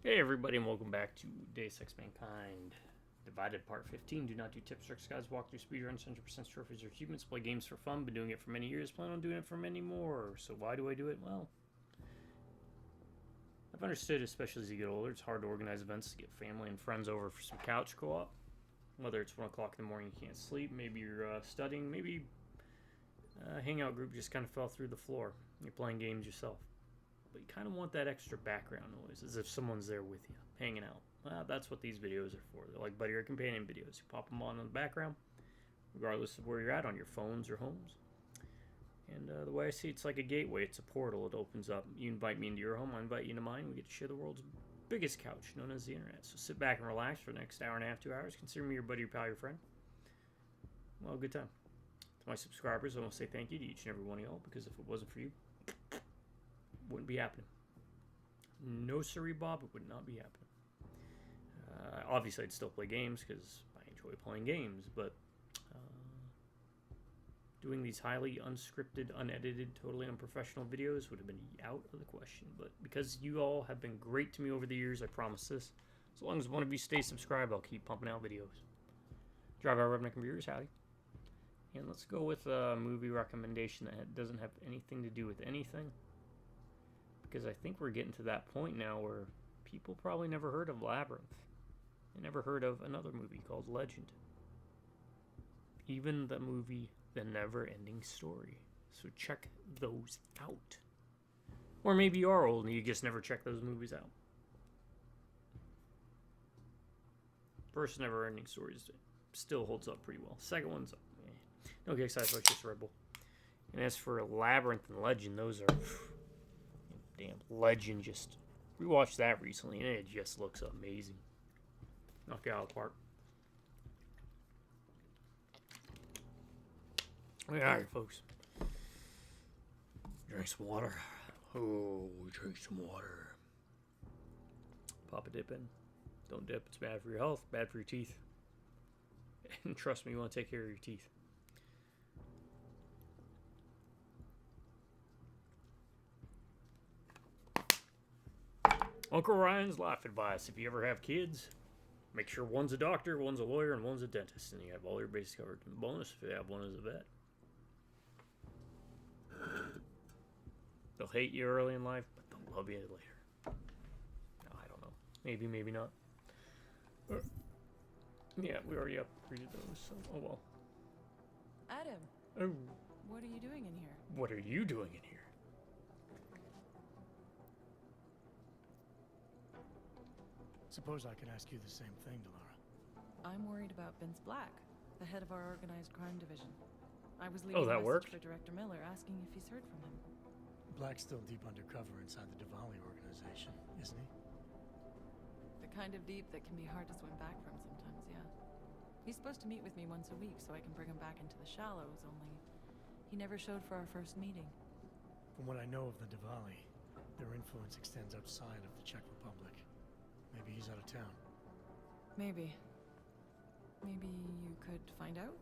Hey everybody, and welcome back to Deus Ex Mankind Divided Part 15. Do not do tips, tricks, guys, walkthrough, speedruns, 100% trophies, or achievements. Play games for fun. Been doing it for many years. Plan on doing it for many more. So why do I do it? Well, I've understood, especially as you get older, it's hard to organize events to get family and friends over for some couch co-op. Whether it's 1 o'clock in the morning, you can't sleep. Maybe you're studying. Maybe a hangout group just kind of fell through the floor. You're playing games yourself. But you kind of want that extra background noise, as if someone's there with you, hanging out. Well, that's what these videos are for. They're like buddy or companion videos. You pop them on in the background, regardless of where you're at on your phones or homes. And the way I see it, it's like a gateway. It's a portal. It opens up. You invite me into your home. I invite you into mine. We get to share the world's biggest couch, known as the internet. So sit back and relax for the next hour and a half, 2 hours. Consider me your buddy, your pal, your friend. Well, good time. To my subscribers, I want to say thank you to each and every one of y'all, because if it wasn't for you, wouldn't be happening. No siree, Bob, it would not be happening. Obviously, I'd still play games because I enjoy playing games, but doing these highly unscripted, unedited, totally unprofessional videos would have been out of the question. But because you all have been great to me over the years, I promise this. As long as one of you stays subscribed, I'll keep pumping out videos. Drive our Redneck Computers, howdy. And let's go with a movie recommendation that doesn't have anything to do with anything. Because I think we're getting to that point now where people probably never heard of Labyrinth. They never heard of another movie called Legend. Even the movie The Never Ending Story. So check those out. Or maybe you are old and you just never check those movies out. First Never Ending Story still holds up pretty well. Second one's don't get excited about just Red Bull. And as for Labyrinth and Legend, those are damn Legend. Just rewatched that recently and it just looks amazing. Knock it out of the park. Alright, folks. Drink some water. Oh, drink some water. Pop a dip in. Don't dip. It's bad for your health, bad for your teeth. And trust me, you want to take care of your teeth. Uncle Ryan's life advice. If you ever have kids, make sure one's a doctor, one's a lawyer, and one's a dentist. And you have all your bases covered. And the bonus if you have one as a vet. They'll hate you early in life, but they'll love you later. I don't know. Maybe, maybe not. Yeah, we already upgraded those, so oh well. Adam. Oh. What are you doing in here? What are you doing in here? Suppose I could ask you the same thing, Delara. I'm worried about Vince Black, the head of our organized crime division. I was leaving that a message worked? for Director Miller asking if he's heard from him. Black's still deep undercover inside the Diwali organization, isn't he? The kind of deep that can be hard to swim back from sometimes, yeah. He's supposed to meet with me once a week so I can bring him back into the shallows, only he never showed for our first meeting. From what I know of the Diwali, their influence extends outside of the Czech Republic. Maybe he's out of town. Maybe. Maybe you could find out?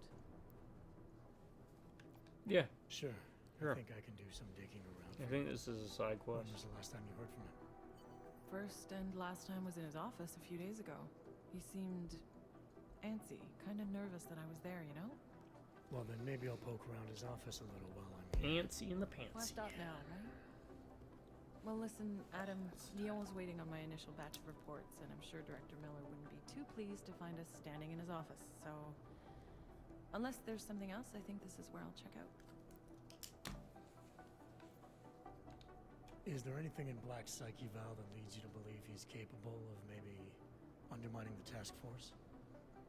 Yeah, Sure. Sure. I think I can do some digging around. I think this is a side When quest. was the last time you heard from him? First and last time was in his office a few days ago. He seemed antsy, kind of nervous that I was there, you know? Well, then maybe I'll poke around his office a little while I'm here. Pantsy in the Why Pantsy. stop now, right? Well, listen, Adam, Neil was waiting on my initial batch of reports, and I'm sure Director Miller wouldn't be too pleased to find us standing in his office, so... Unless there's something else, I think this is where I'll check out. Is there anything in Black's psyche, Val, that leads you to believe he's capable of maybe undermining the task force?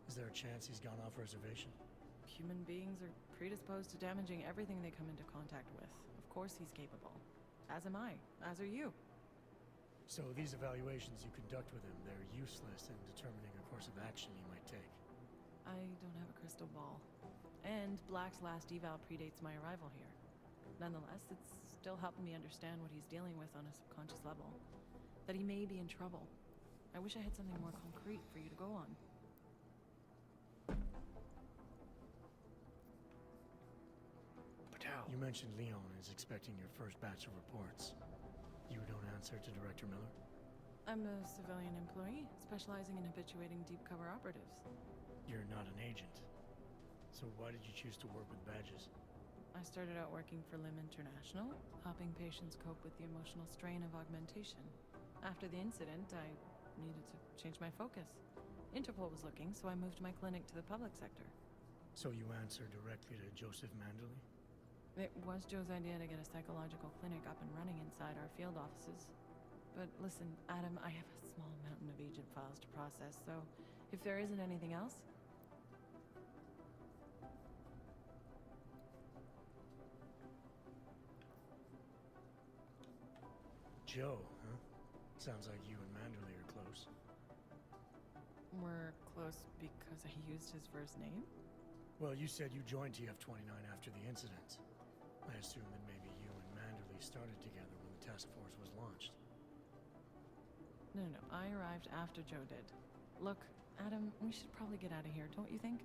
Is there a chance he's gone off reservation? Human beings are predisposed to damaging everything they come into contact with. Of course he's capable. As am I. As are you. So these evaluations you conduct with him, they're useless in determining a course of action he might take. I don't have a crystal ball. And Black's last eval predates my arrival here. Nonetheless, it's still helping me understand what he's dealing with on a subconscious level. That he may be in trouble. I wish I had something more concrete for you to go on. You mentioned Leon is expecting your first batch of reports. You don't answer to Director Miller? I'm a civilian employee, specializing in habituating deep cover operatives. You're not an agent. So why did you choose to work with badges? I started out working for Lim International, helping patients cope with the emotional strain of augmentation. After the incident, I needed to change my focus. Interpol was looking, so I moved my clinic to the public sector. So you answer directly to Joseph Manderley? It was Joe's idea to get a psychological clinic up and running inside our field offices. But listen, Adam, I have a small mountain of agent files to process, so if there isn't anything else... Joe, huh? Sounds like you and Manderley are close. We're close because I used his first name? Well, you said you joined TF-29 after the incident. I assume that maybe you and Manderley started together when the task force was launched. No. I arrived after Joe did. Look, Adam, we should probably get out of here, don't you think?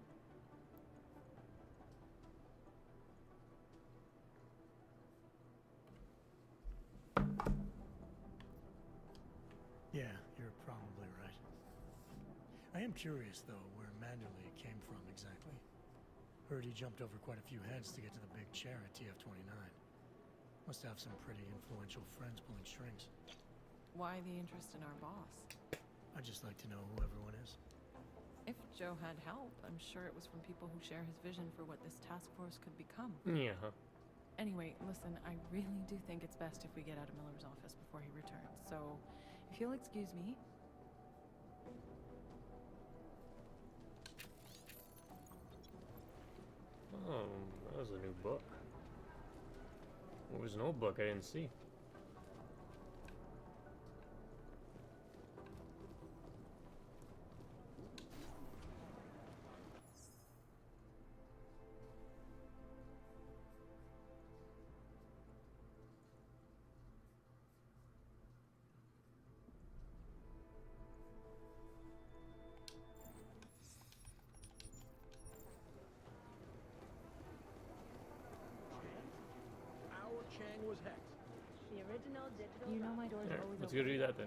Yeah, you're probably right. I am curious, though, where Manderley came from exactly. Heard he jumped over quite a few heads to get to the big chair at TF-29. Must have some pretty influential friends pulling strings. Why the interest in our boss? I'd just like to know who everyone is. If Joe had help, I'm sure it was from people who share his vision for what this task force could become. Yeah. Anyway, listen, I really do think it's best if we get out of Miller's office before he returns, so if you'll excuse me. Oh, that was a new book. What was an old book I didn't see? Chang was hexed. The original digital. You know my door's Alright, always let's open. go do that then.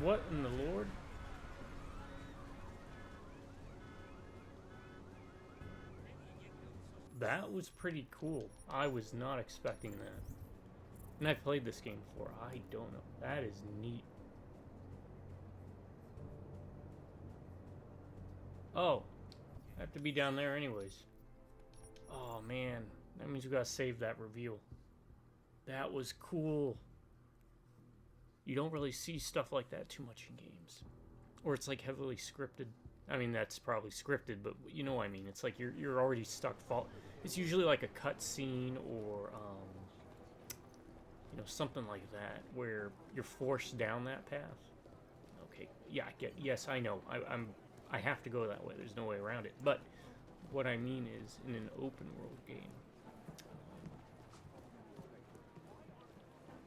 What in the Lord? That was pretty cool. I was not expecting that. And I've played this game before. I don't know. That is neat. Oh. I have to be down there anyways. Oh man. That means we gotta save that reveal. That was cool. You don't really see stuff like that too much in games. Or it's like heavily scripted. I mean, that's probably scripted, but you know what I mean. It's like you're already stuck. It's usually like a cutscene or, you know, something like that where you're forced down that path. Okay, yeah, yes, I know. I have to go that way. There's no way around it. But what I mean is, in an open world game,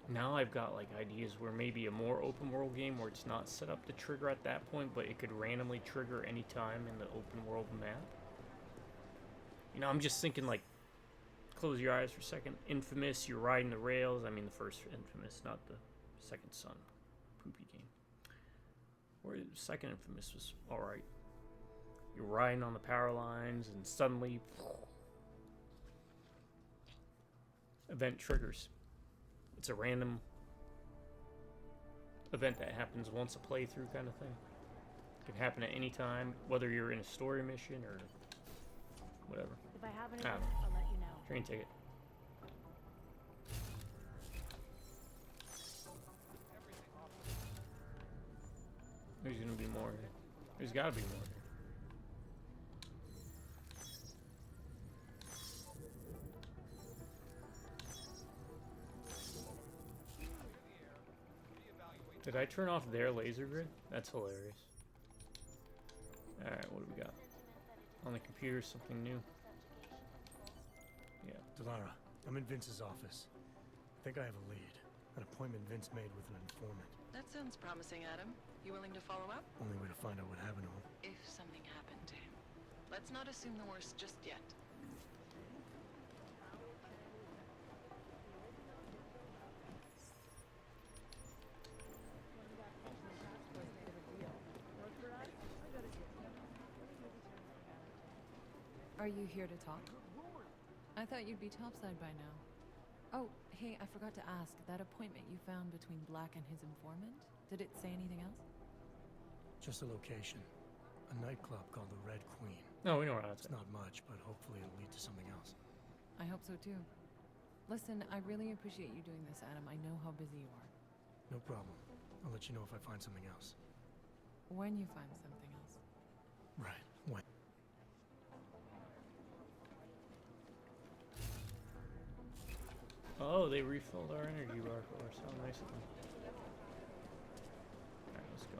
now I've got like ideas where maybe a more open world game where it's not set up to trigger at that point, but it could randomly trigger any time in the open world map. You know, I'm just thinking like, close your eyes for a second. Infamous, you're riding the rails. I mean the first Infamous, not the second Son poopy game. Or the second Infamous was alright. You're riding on the power lines and suddenly event triggers. It's a random event that happens once a playthrough kind of thing. It can happen at any time, whether you're in a story mission or whatever. If I have anything, Ah. I'll let you know. Train ticket. There's gonna be more. There's gotta be more here. Did I turn off their laser grid? That's hilarious. Alright, what do we got? On the computer, something new. Yeah. Delara, I'm in Vince's office. I think I have a lead. An appointment Vince made with an informant. That sounds promising, Adam. You willing to follow up? Only way to find out what happened to him. If something happened to him. Let's not assume the worst just yet. Are you here to talk? I thought you'd be topside by now. Oh, hey, I forgot to ask. That appointment you found between Black and his informant? Did it say anything else? Just a location. A nightclub called the Red Queen. No, we know where that's It's not much, but hopefully it'll lead to something else. I hope so too. Listen, I really appreciate you doing this, Adam. I know how busy you are. No problem. I'll let you know if I find something else. When you find something else. Right. When? Oh, they refilled our energy bar for us. How nice of them. Alright, let's go.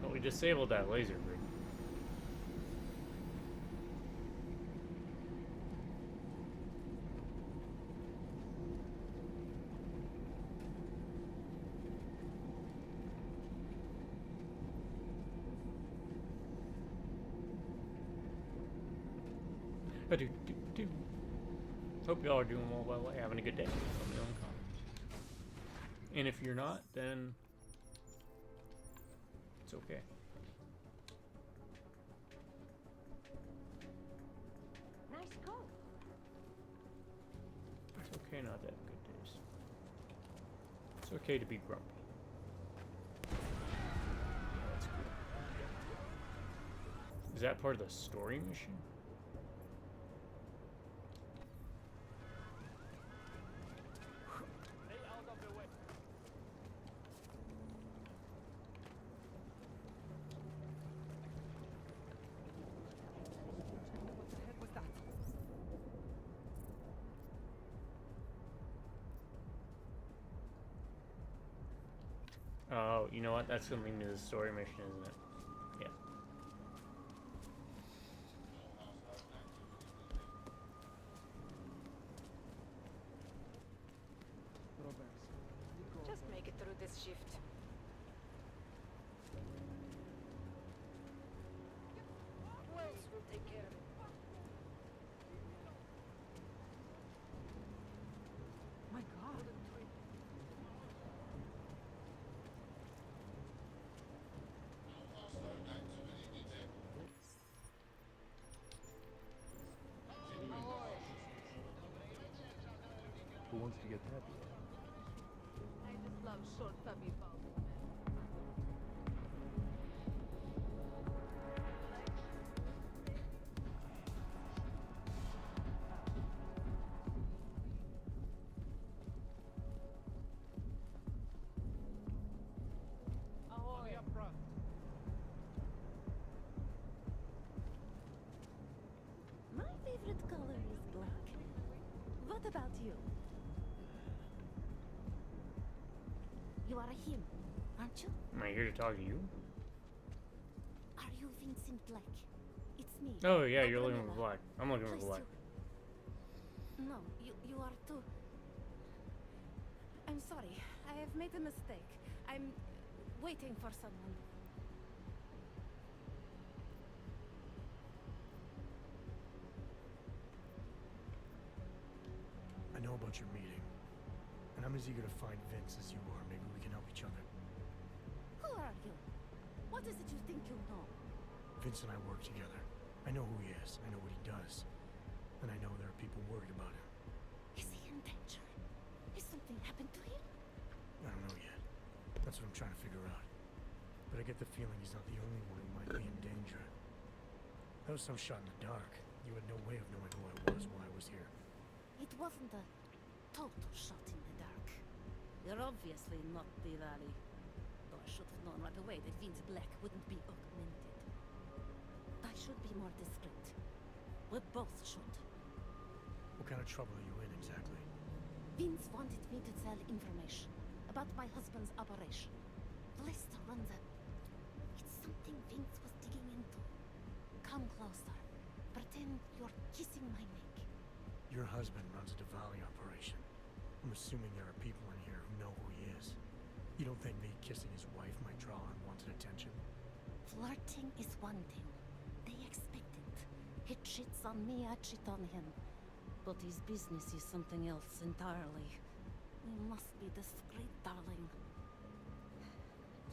But we disabled that laser grid. Do. Hope y'all are doing well, by the way, having a good day. Let me know in the comments. And if you're not, then it's okay. Nice coat. It's okay not to have good days. It's okay to be grumpy. Yeah, that's cool. Is that part of the story mission? Oh, you know what? That's something to the story mission, isn't it? Yeah. Just make it through this shift. Wells will take care of it. My God. Who wants to get happy? I just love short, fluffy balls. My favorite color is black. What about you? You are him, aren't you? Am I here to talk to you? Are you Vincent Black? It's me. Oh, yeah, you're looking Gabriella. for black. I'm looking for Pleased black. No, you are too. I'm sorry. I have made a mistake. I'm waiting for someone. I know about your meeting. And I'm as eager to find Vince as you are. Maybe we can help each other. Who are you? What is it you think you know? Vince and I work together. I know who he is. I know what he does. And I know there are people worried about him. Is he in danger? Has something happened to him? I don't know yet. That's what I'm trying to figure out. But I get the feeling he's not the only one who might be in danger. That was some shot in the dark. You had no way of knowing who I was while I was here. It wasn't a total shot in the dark. You're obviously not the Valley. Though I should have known right away that Vince Black wouldn't be augmented. I should be more discreet. We both should. What kind of trouble are you in exactly? Vince wanted me to tell information about my husband's operation. Lester runs a... It's something Vince was digging into. Come closer. Pretend you're kissing my neck. Your husband runs a Diwali operation. I'm assuming there are people in here who know who he is. You don't think me kissing his wife might draw unwanted attention? Flirting is one thing. They expect it. He cheats on me, I cheat on him. But his business is something else entirely. We must be discreet, darling.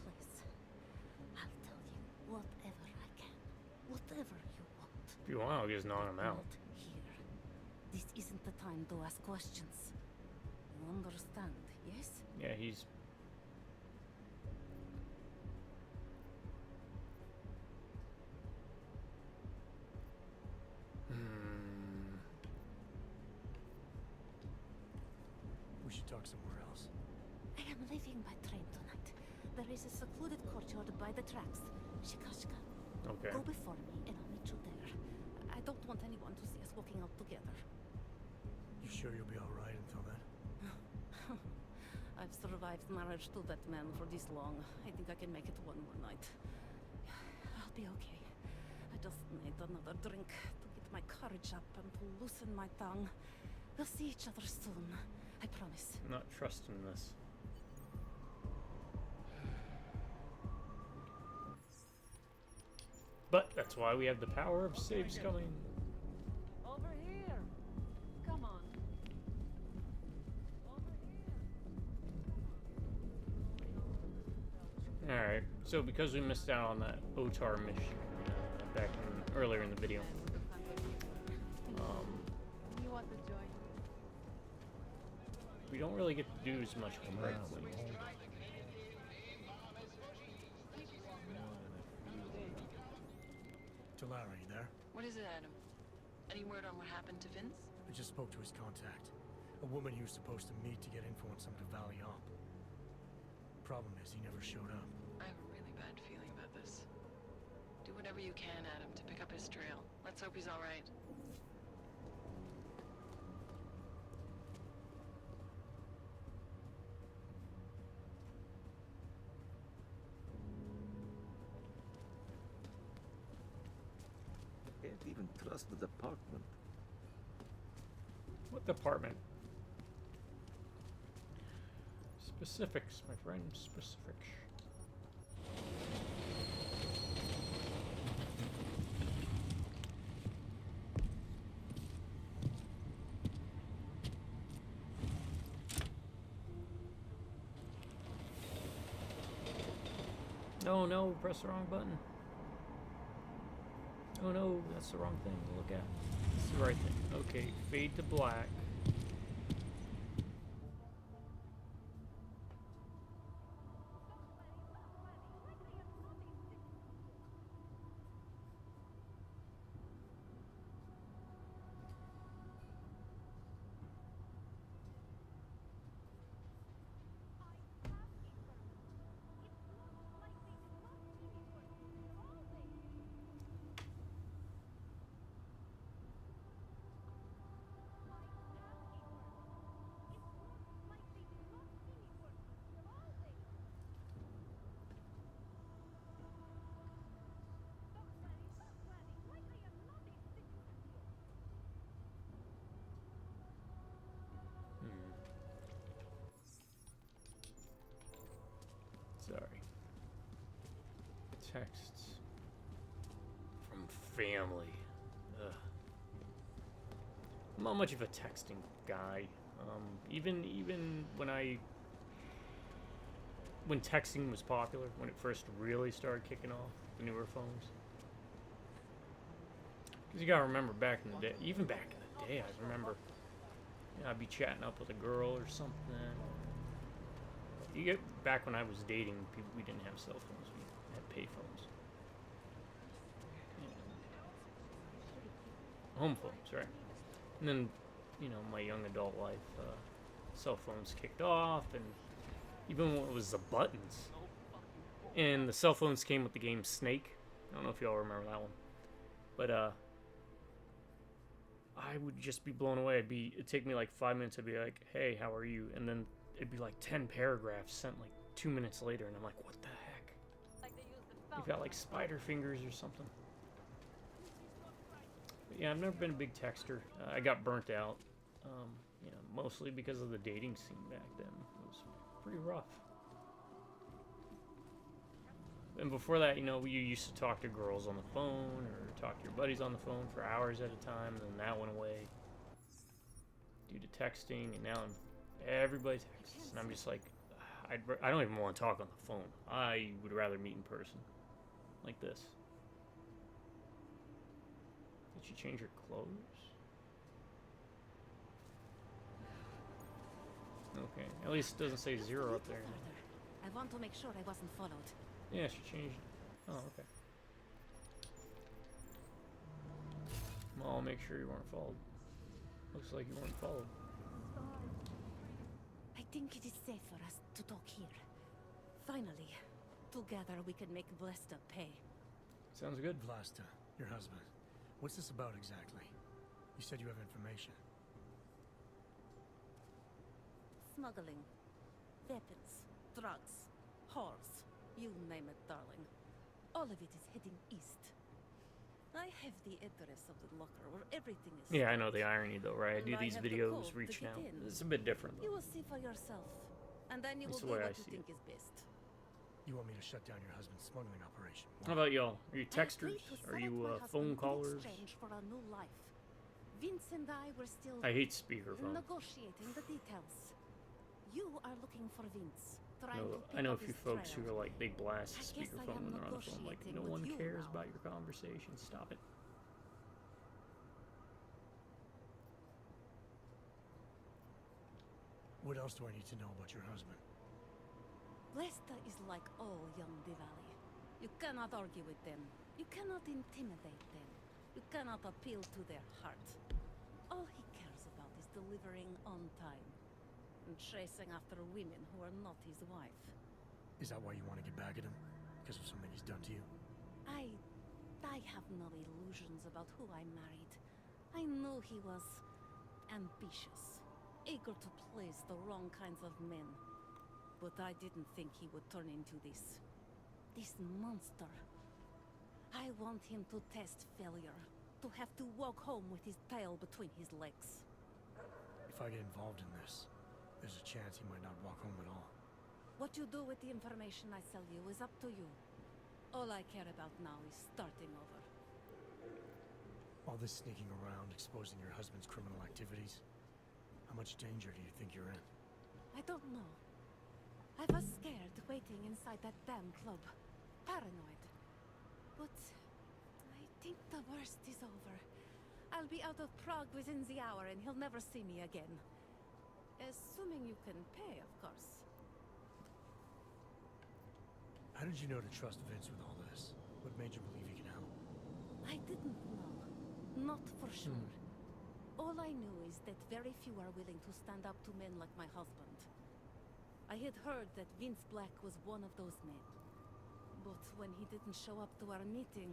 Please, I'll tell you whatever I can. Whatever you want. If you want, I'll just knock him out. Not here. This isn't the time to ask questions. You understand, yes? Yeah, he's... We should talk somewhere else. I am leaving by train tonight. There is a secluded courtyard by the tracks. Shikashka. Okay. Go before me and I'll meet you there. I don't want anyone to see us walking out together. You sure you'll be alright until then? I've survived marriage to that man for this long. I think I can make it one more night. I'll be okay. I just need another drink to get my courage up and to loosen my tongue. We'll see each other soon. I promise. I'm not trusting this. But that's why we have the power of saves coming. Over here. Come on. Over here. Alright, so because we missed out on that OTAR mission back earlier in the video, You want the joint? we don't really get to do as much correctly. Talara, you there? What is it, Adam? Any word on what happened to Vince? I just spoke to his contact. A woman he was supposed to meet to get info on some Diwali op. Problem is, he never showed up. I have a really bad feeling about this. Do whatever you can, Adam, to pick up his trail. Let's hope he's all right. Can't even trust the department. What department? Specifics, my friend. Specifics. Oh no, press the wrong button. Oh no, that's the wrong thing to look at. It's the right thing. Okay, fade to black. Sorry. Texts from family. Ugh. I'm not much of a texting guy. Even when texting was popular, when it first really started kicking off, the newer phones. Because you gotta remember back in the day, even back in the day, I remember, you know, I'd be chatting up with a girl or something. You get back when I was dating, people, we didn't have cell phones, we had pay phones. home phones, right? And then, you know, my young adult life, cell phones kicked off, and even when it was the buttons. And the cell phones came with the game Snake. I don't know if y'all remember that one. But, I would just be blown away. It'd take me like 5 minutes. I'd be like, hey, how are you? And then it'd be like 10 paragraphs sent like 2 minutes later, and I'm like, what the heck? You've got like spider fingers or something. But yeah, I've never been a big texter. I got burnt out, you know, mostly because of the dating scene back then. It was pretty rough. And before that, you know, you used to talk to girls on the phone or talk to your buddies on the phone for hours at a time, and then that went away due to texting, and now everybody texts, and I'm just like, I don't even want to talk on the phone. I would rather meet in person, like this. Did she change her clothes? Okay, at least it doesn't say 0 up there. I want to make sure I wasn't followed. Yeah, she changed it. Oh, okay. Well, I'll make sure you weren't followed. Looks like you weren't followed. I think it is safe for us to talk here. Finally, together we can make Vlasta pay. Sounds good. Vlasta, your husband. What's this about exactly? You said you have information. Smuggling. Weapons. Drugs. Whores. You name it, darling. All of it is heading east. I have the address of the locker where everything is. Yeah, I know the irony though, right? I And do I these have the videos code reach to get now. in. It's a bit different You though. will see for yourself. And then you That's will the do way what I you see think is best. You want me to shut down your husband's smuggling operation? How about y'all? Are you I texters? agreed to Are select you my husband phone in callers? exchange for a new life. Vince and I were still I hate speakerphone. negotiating the details. You are looking for Vince. I know a few folks who are like, they blast the I guess I speakerphone am when they're on the phone. Like, negotiating no with one you cares now. about your conversation. Stop it. What else do I need to know about your husband? Lesta is like all young Diwali. You cannot argue with them. You cannot intimidate them. You cannot appeal to their heart. All he cares about is delivering on time and chasing after women who are not his wife. Is that why you want to get back at him? Because of something he's done to you? I have no illusions about who I married. I knew he was ambitious, eager to please the wrong kinds of men. But I didn't think he would turn into this monster. I want him to test failure, to have to walk home with his tail between his legs. If I get involved in this, there's a chance he might not walk home at all. What you do with the information I sell you is up to you. All I care about now is starting over. All this sneaking around, exposing your husband's criminal activities. How much danger do you think you're in? I don't know. I was scared waiting inside that damn club. Paranoid. But I think the worst is over. I'll be out of Prague within the hour and he'll never see me again. Assuming you can pay, of course. How did you know to trust Vince with all this? What made you believe he can help? I didn't know. Not for sure. All I knew is that very few are willing to stand up to men like my husband. I had heard that Vince Black was one of those men. But when he didn't show up to our meeting,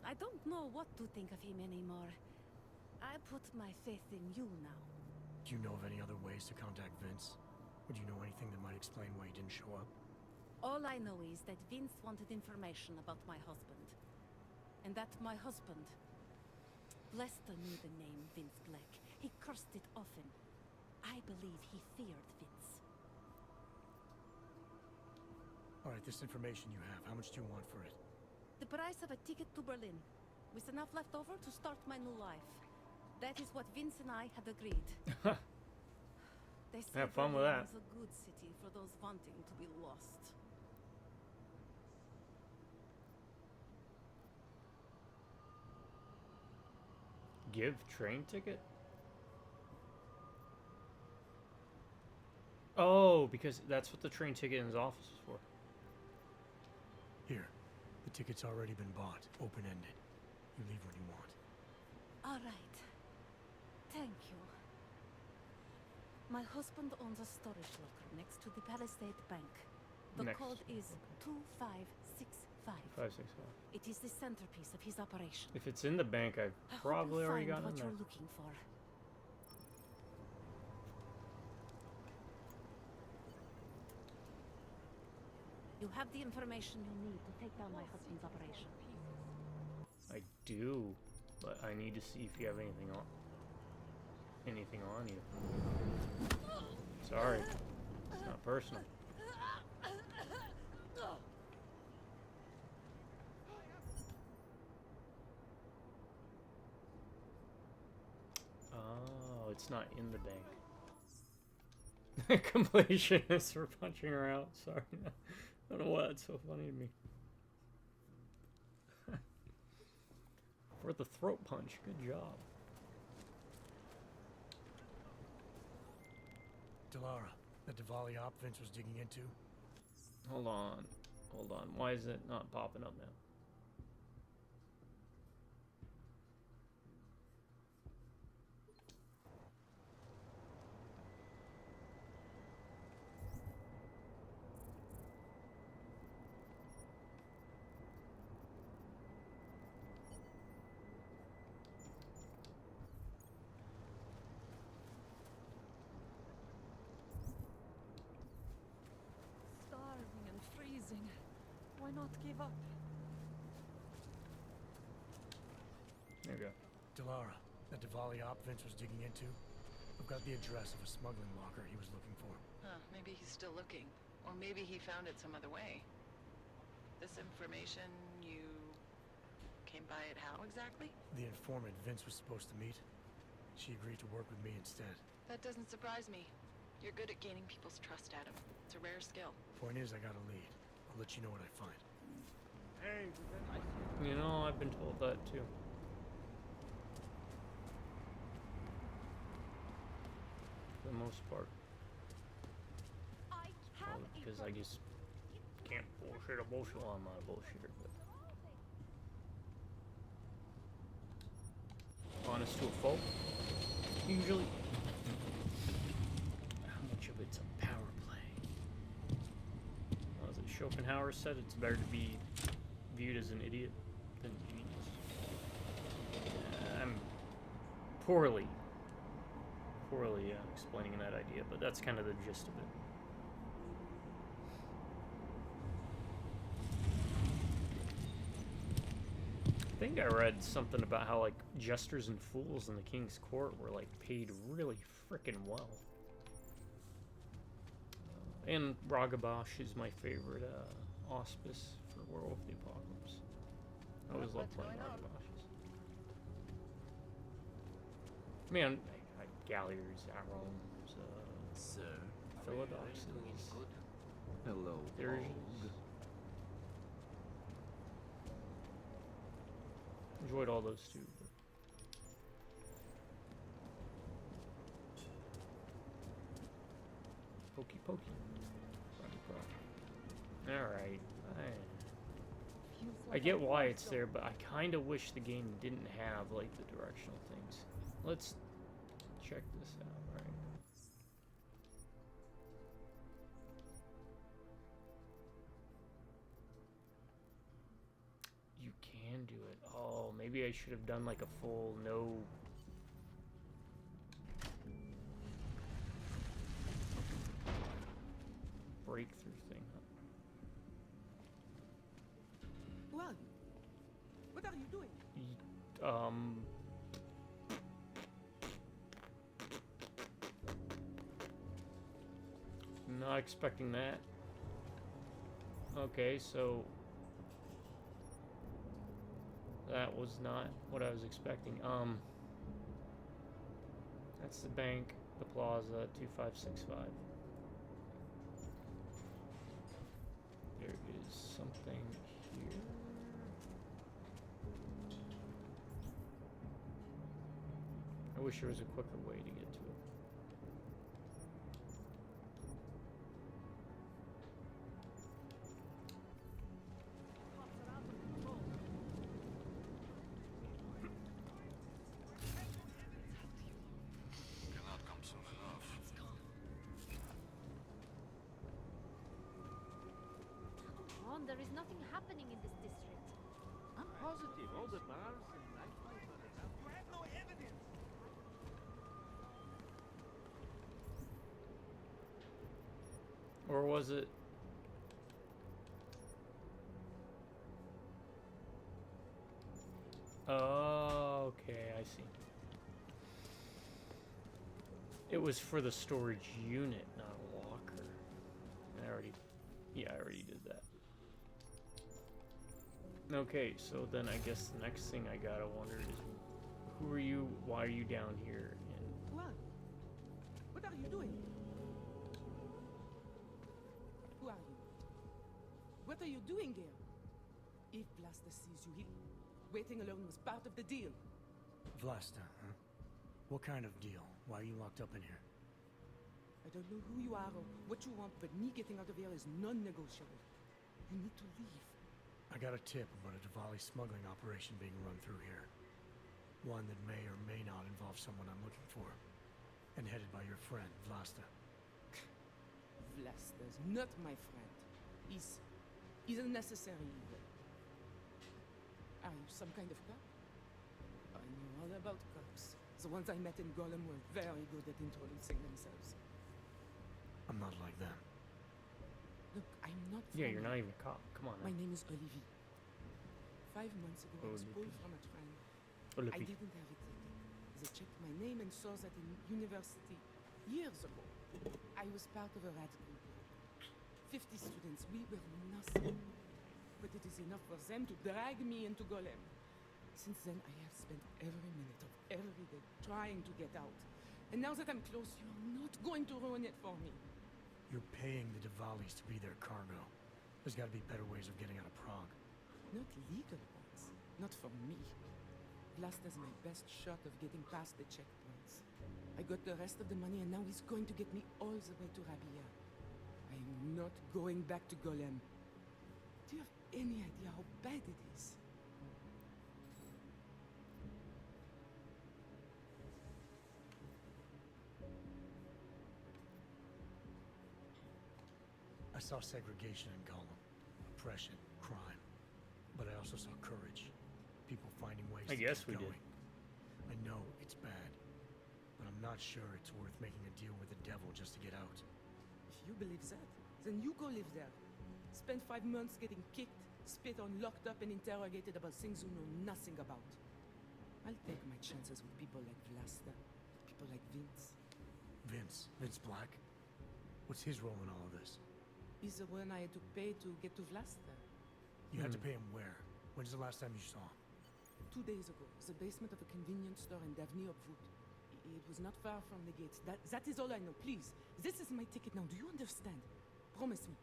I don't know what to think of him anymore. I put my faith in you now. Do you know of any other ways to contact Vince? Would you know anything that might explain why he didn't show up? All I know is that Vince wanted information about my husband. And that my husband... Lester knew the name Vince Black. He cursed it often. I believe he feared Vince. Alright, this information you have, how much do you want for it? The price of a ticket to Berlin, with enough left over to start my new life. That is what Vince and I had agreed. They say Have fun with Berlin that. is a good city for those wanting to be lost. Give train ticket? Oh, because that's what the train ticket in his office is for. Here. The ticket's already been bought, open-ended. You leave when you want. All right. Thank you. My husband owns a storage locker next to the Palisade Bank. The Next. code is 2565. 565. It is the centerpiece of his operation. If it's in the bank, I've I hope probably you already find got what in you're there. looking for. You have the information you need to take down my husband's operation. I do, but I need to see if you have anything on. Anything on you. Sorry. It's not personal. Oh, it's not in the bank. Completionists for punching her out. Sorry. I don't know why it's so funny to me. For the throat punch. Good job. Delara, the Diwali op Vince was digging into? Hold on. Hold on. Why is it not popping up now? Starving and freezing. Why not give up? There you go. Delara, the Diwali op Vince was digging into? I've got the address of a smuggling locker he was looking for. Huh, maybe he's still looking. Or maybe he found it some other way. This information, you came by it how exactly? The informant Vince was supposed to meet, she agreed to work with me instead. That doesn't surprise me. You're good at gaining people's trust, Adam. It's a rare skill. Point is, I got a lead. I'll let you know what I find. Hey, You know, I've been told that too. For the most part. I have Because I just can't bullshit a bullshit. Well, I'm not a bullshitter, but. Honest to a fault. Usually. How much of it's a power play? Well, as Schopenhauer said, it's better to be viewed as an idiot than a genius. I'm poorly explaining that idea, but that's kind of the gist of it. I think I read something about how like jesters and fools in the king's court were like paid really frickin' well. And Ragabash is my favorite auspice for Werewolf the Apocalypse. I always love playing Ragabashes. Man, Galliers, Arons, Sir, Philodoxes, hello. There's Vogue. enjoyed all those too. But... Pokey pokey. Alright. I get why it's there, but I kind of wish the game didn't have like the directional things. Let's check this out, right? You can do it. Oh, maybe I should have done like a full no. Breakthrough thing, huh? who are you? What are you doing? Not expecting that. Okay, so that was not what I was expecting. That's the bank, the plaza, 2565. There is something here. I wish there was a quicker way to get to it. on, there is nothing happening in this district. I'm positive all the bars and nightlife are around. You have no evidence. Or was it? Oh, okay, I see. It was for the storage unit, not a locker. I already did that. Okay, so then I guess the next thing I gotta wonder is, who are you? Why are you down here? And What are you doing? Who are you? What are you doing here? If Blaster sees you, waiting alone was part of the deal. Vlasta, huh? What kind of deal? Why are you locked up in here? I don't know who you are or what you want, but me getting out of here is non-negotiable. You need to leave. I got a tip about a Diwali smuggling operation being run through here. One that may or may not involve someone I'm looking for. And headed by your friend, Vlasta. Vlasta's not my friend. He's a necessary evil. Are you some kind of cop? I know all about cops. The ones I met in Golem were very good at introducing themselves. I'm not like them. Look, I'm not yeah, from you're not here. even a cop. Come on. My name is Olivier. 5 months ago, I was Olivier. pulled from a train. I Olivier. didn't have a ticket. They checked my name and saw that in university years ago. I was part of a radical group. 50 students, we were nothing. But it is enough for them to drag me into Golem. Since then, I have spent every minute of every day trying to get out. And now that I'm close, you're not going to ruin it for me. You're paying the Diwalis to be their cargo. There's got to be better ways of getting out of Prague. Not legal ones. Not for me. Vlasta's my best shot of getting past the checkpoints. I got the rest of the money and now he's going to get me all the way to Rabia. I am not going back to Golem. Do you have any idea how bad it is? I saw segregation in Gollum. Oppression, crime. But I also saw courage. People finding ways I to guess keep we did. going. I know it's bad. But I'm not sure it's worth making a deal with the devil just to get out. If you believe that, then you go live there. Spend 5 months getting kicked, spit on, locked up, and interrogated about things you know nothing about. I'll take my chances with people like Vlasta, people like Vince. Vince Black? What's his role in all of this? He's the one I had to pay to get to Vlasta. You had to pay him where? When's the last time you saw him? 2 days ago, the basement of a convenience store in Davni Obvut. It was not far from the gates. That is all I know. Please, this is my ticket now. Do you understand? Promise me.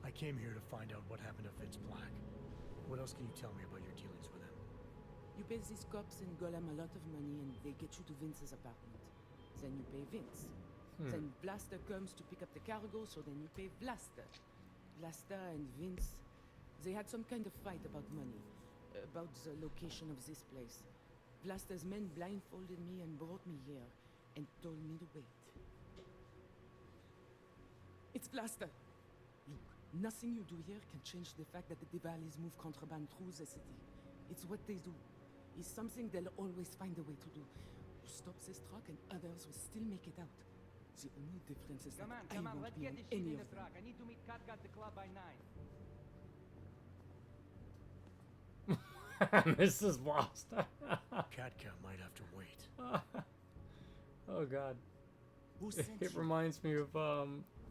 I came here to find out what happened to Vince Black. What else can you tell me about your dealings with him? You pay these cops in Golem a lot of money and they get you to Vince's apartment. Then you pay Vince. Then Blaster comes to pick up the cargo, so then you pay Blaster. Blaster and Vince, they had some kind of fight about money. About the location of this place. Blaster's men blindfolded me and brought me here and told me to wait. It's Blaster! Look, nothing you do here can change the fact that the Diwalis move contraband through the city. It's what they do. It's something they'll always find a way to do. You stop this truck and others will still make it out. The only difference is that I won't let's be get on this shit any in of the them. truck. I need to meet Katka at the club by 9. This is lost. Katka might have to wait. Oh god. Who sent It you? reminds me of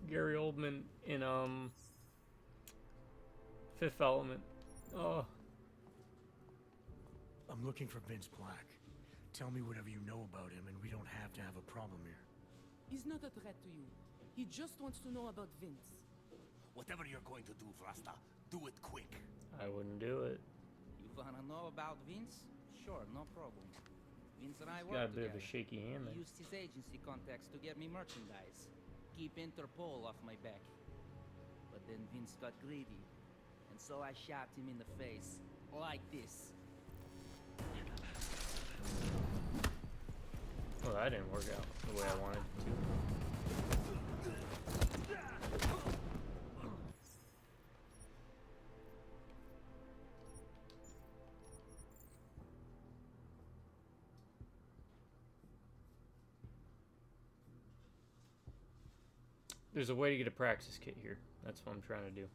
Gary Oldman in Fifth Element. Oh. I'm looking for Vince Black. Tell me whatever you know about him and we don't have to have a problem here. He's not a threat to you. He just wants to know about Vince. Whatever you're going to do, Vrasta, do it quick. I wouldn't do it. You wanna know about Vince? Sure, no problem. Vince and I Got a work bit of together. a shaky hand He there. used his agency contacts to get me merchandise. Keep Interpol off my back. But then Vince got greedy. And so I shot him in the face. Like this. Well, that didn't work out the way I wanted it to. There's a way to get a praxis kit here. That's what I'm trying to do.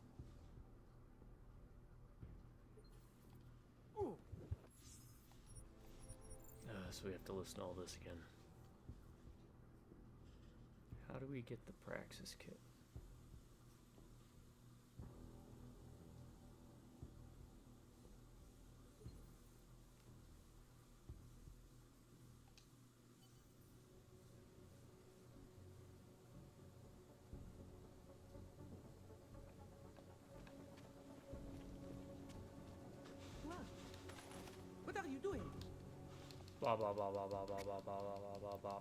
So we have to listen to all this again. How do we get the praxis kit? What? What are you doing? Blah blah blah blah blah blah blah blah blah blah blah.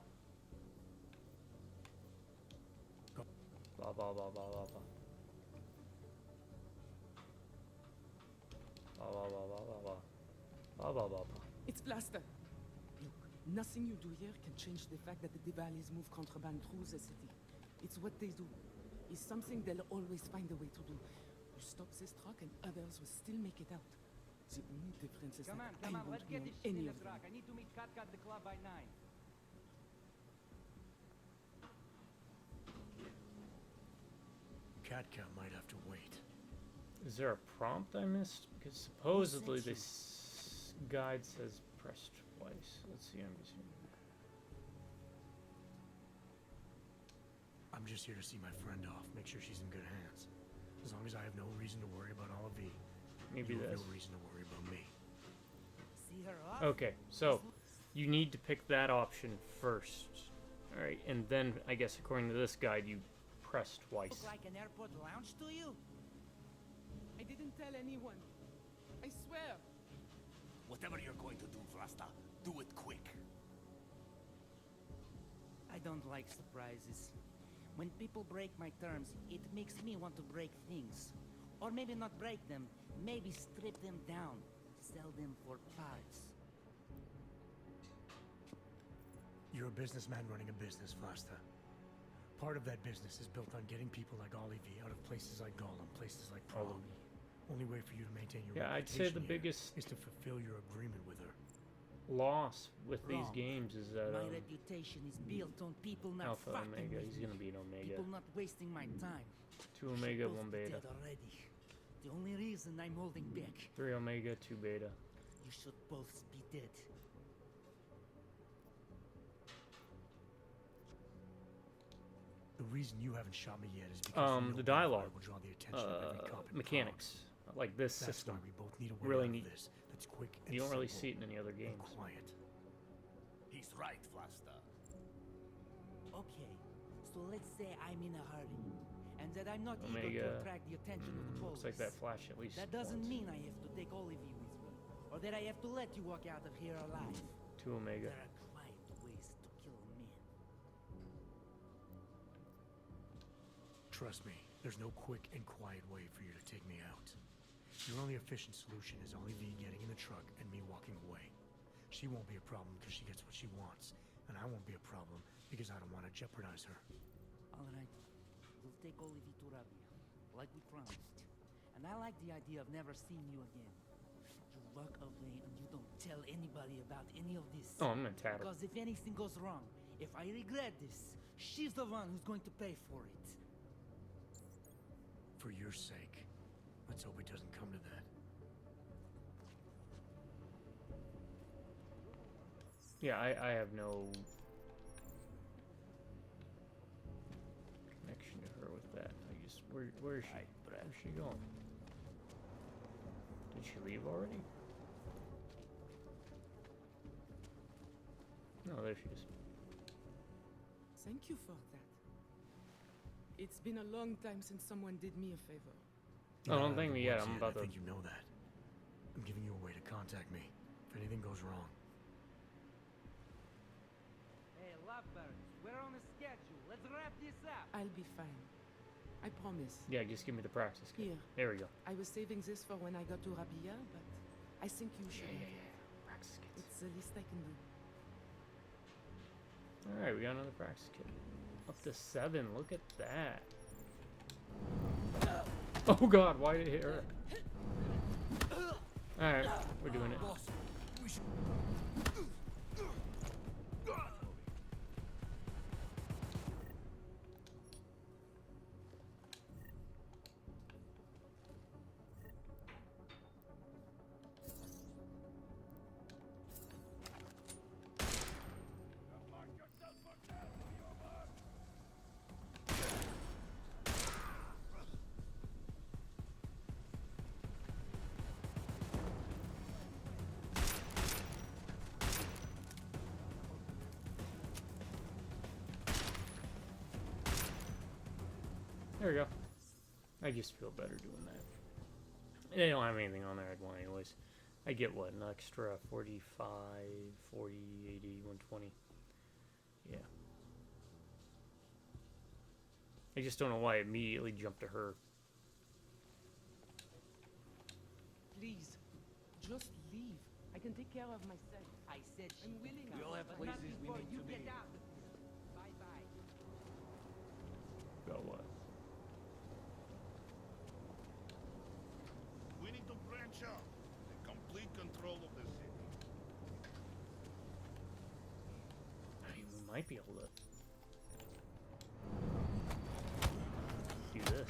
Blah blah blah blah blah blah. Blah blah blah blah blah blah. Blah blah blah blah. It's Blaster. Look, nothing you do here can change the fact that the Diwalis move contraband through the city. It's what they do. It's something they'll always find a way to do. You stop this truck and others will still make it out. The only difference is Come that on, I let's won't get know this shit in any the of them. truck. I need to meet Cat at the club by 9. Katka might have to wait. Is there a prompt I missed? Because supposedly this guide says press twice. Let's see. I'm just here to see my friend off, make sure she's in good hands. As long as I have no reason to worry about Olive, Maybe you have this. no reason to worry about me. See her off? Okay, so you need to pick that option first. All right, and then I guess according to this guide, you press twice. Look like an airport lounge to you? I didn't tell anyone. I swear. Whatever you're going to do, Vlasta, do it quick. I don't like surprises. When people break my terms, it makes me want to break things. Or maybe not break them, maybe strip them down. Sell them for parts. You're a businessman running a business, Vlasta. Part of that business is built on getting people like Olive out of places like Gollum, places like Prague. Only way for you to maintain your Yeah, I'd say the reputation here biggest is to fulfill your agreement with her. loss with these Wrong. games is that My reputation is built on people not Alpha fucking Omega. with He's me. gonna be an Omega. People not wasting my time. 2 Omega, Both 1 Beta. dead already. The only reason I'm holding back, 3 Omega, 2 Beta. you should both be dead. The reason you haven't shot me yet is because you know The gunfire dialogue. will draw the attention of every cop in Mechanics. Like this Prague. That's system. why we both need a way Really out neat. of this. That's quick and You don't really simple see it in any other and games. quiet. He's right, Vlasta. Okay, so let's say I'm in a hurry, and that I'm not eager Omega. to attract the attention of the police. Looks like that flash at least That doesn't once. mean I have to take all of you with me, or that I have to let you walk out of here alive. 2 Omega. There are quiet ways to kill men. Trust me, there's no quick and quiet way for you to take me out. Your only efficient solution is Olive getting in the truck and me walking away. She won't be a problem because she gets what she wants, and I won't be a problem because I don't want to jeopardize her. All right, we'll take Olivia to Rabia, like we promised. And I like the idea of never seeing you again. You walk away and you don't tell anybody about any of this. Oh, I'm gonna tattle. Because if anything goes wrong, if I regret this, she's the one who's going to pay for it. For your sake, let's hope it doesn't come to that. Yeah, I have no connection to her with that. I just where is she? Where's she going? Did she leave already? No, there she is. Thank you for that. It's been a long time since someone did me a favor. Oh, don't thank me yet. I'm about I to. think you know that. I'm giving you a way to contact me if anything goes wrong. up, Bird. We're on a schedule. Let's wrap this up. I'll be fine. I promise. Yeah, just give me the practice kit. Here. There we go. I was saving this for when I got to Rabia, but I think you should. Yeah. Practice kits. It's the least I can do. All right, we got another practice kit. Up to 7. Look at that. Oh God, why did it hit her? All right, we're doing it. There we go. I just feel better doing that. They don't have anything on there I'd want anyways. I get what, an extra 45, 40, 80, 120. Yeah. I just don't know why I immediately jumped to her. Please, just leave. I can take care of myself. I said she I'm can willing. come, We all have but not places we before need you to get be. out of here. Bye-bye. About what? We need to branch out. Take complete control of the city. I mean, we might be able to do this.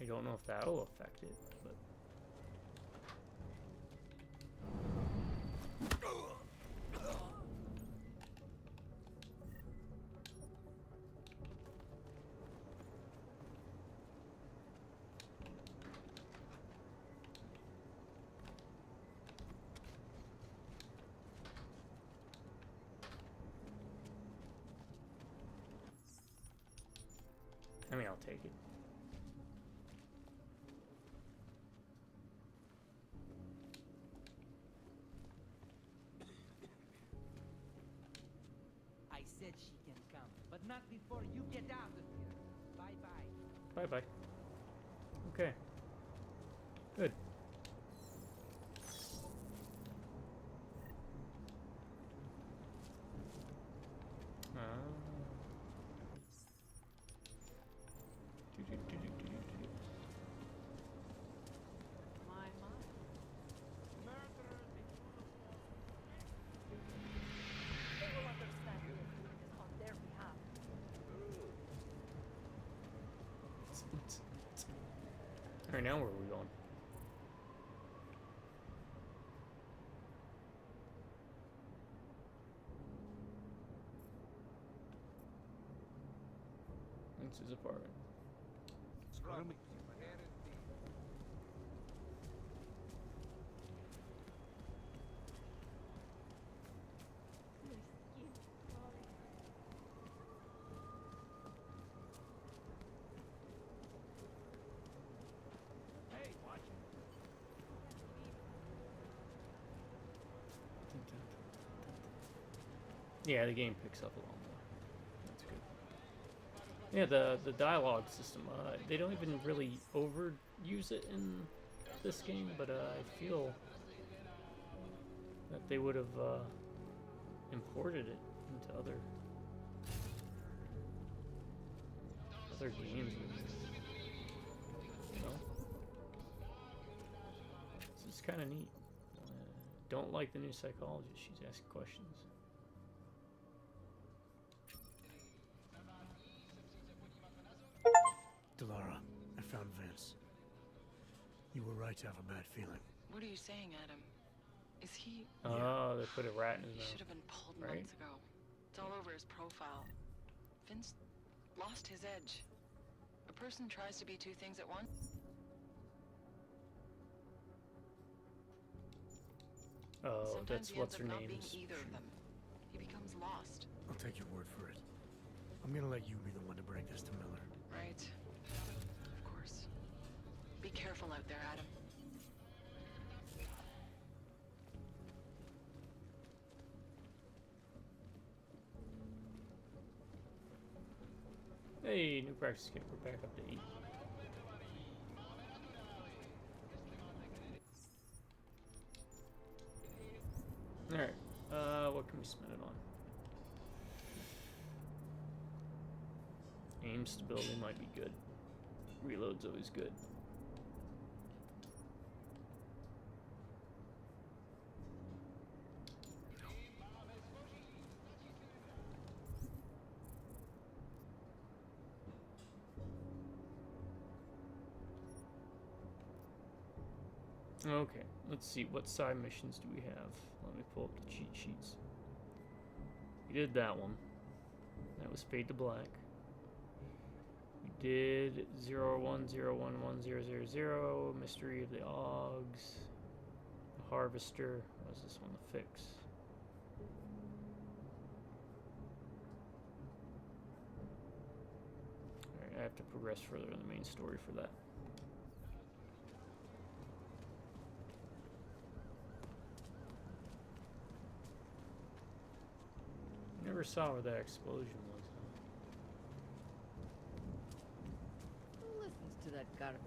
I don't know if that'll affect it, but I mean, I'll take it. I said she can come, but not before you get out of here. Bye-bye. Bye-bye. Okay. Good. My. They will understand if it is on their behalf. Alright, now where are we going? It's his apartment. Hey, watch it. Yeah, the game picks up a lot more. That's good. Yeah, the dialogue system, they don't even really overuse it in this game, but I feel that they would have imported it into other games. You know? This is kind of neat. Don't like the new psychologist. She's asking questions. Delara, I found Vince. You were right to have a bad feeling. What are you saying, Adam? Is he... Oh, they put a rat in He his should mouth. have been pulled right? months ago. It's all over his profile. Finn's lost his edge. A person tries to be two things at once. Oh, Sometimes that's he what's ends her up not name. being either of them. He becomes lost. I'll take your word for it. I'm gonna let you be the one to break this to Miller. Right. Of course. Be careful out there, Adam. Hey, new practice kit. We're back up to 8. Alright, what can we spend it on? Aim stability might be good. Reload's always good. Okay, let's see, what side missions do we have? Let me pull up the cheat sheets. We did that one. That was Fade to Black. We did 01011000, Mystery of the Augs, the Harvester. What was this one? The Fix. Alright, I have to progress further in the main story for that. Never saw where that explosion was. Who listens to that garbage?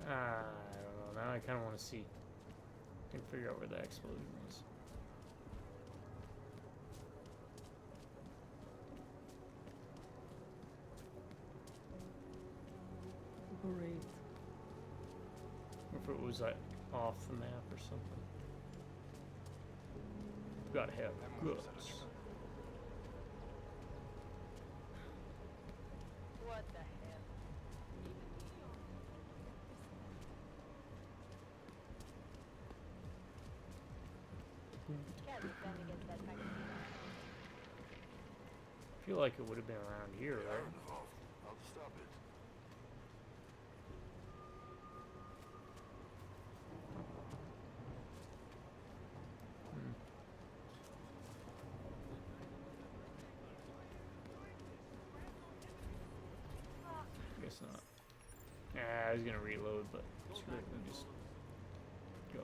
I don't know. Now I kind of want to see. I can figure out where that explosion was. Great. Or if it was like off the map or something. Gotta have guts. What the hell? Can't defend against that kind of thing. I feel like it would have been around here, right? I'll stop it. Guess not. I was gonna reload, but screw it. We'll just go.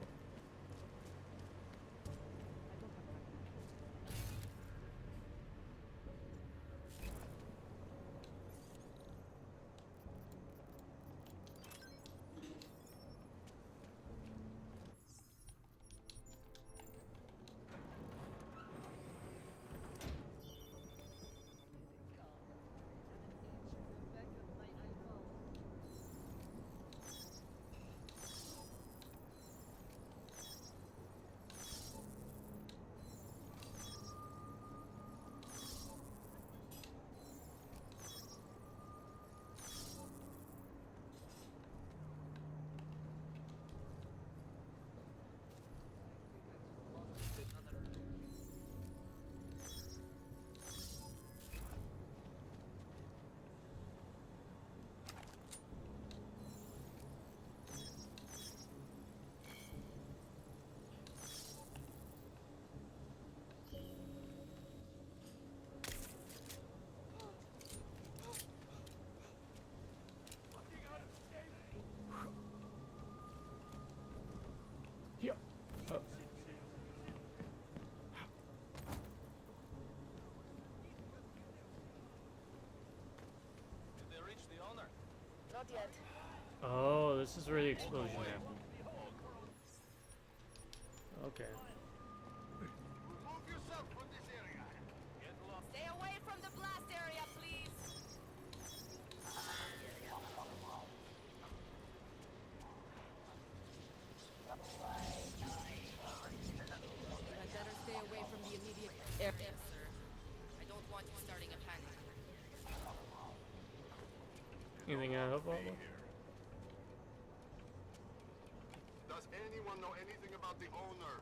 Yeah. Did they reach the owner? Not yet. Oh, this is where the explosion happened. Okay. Remove yourself from this area. Get lost. Stay away from the blast area, please. Anything help out with? Does anyone know anything about the owner?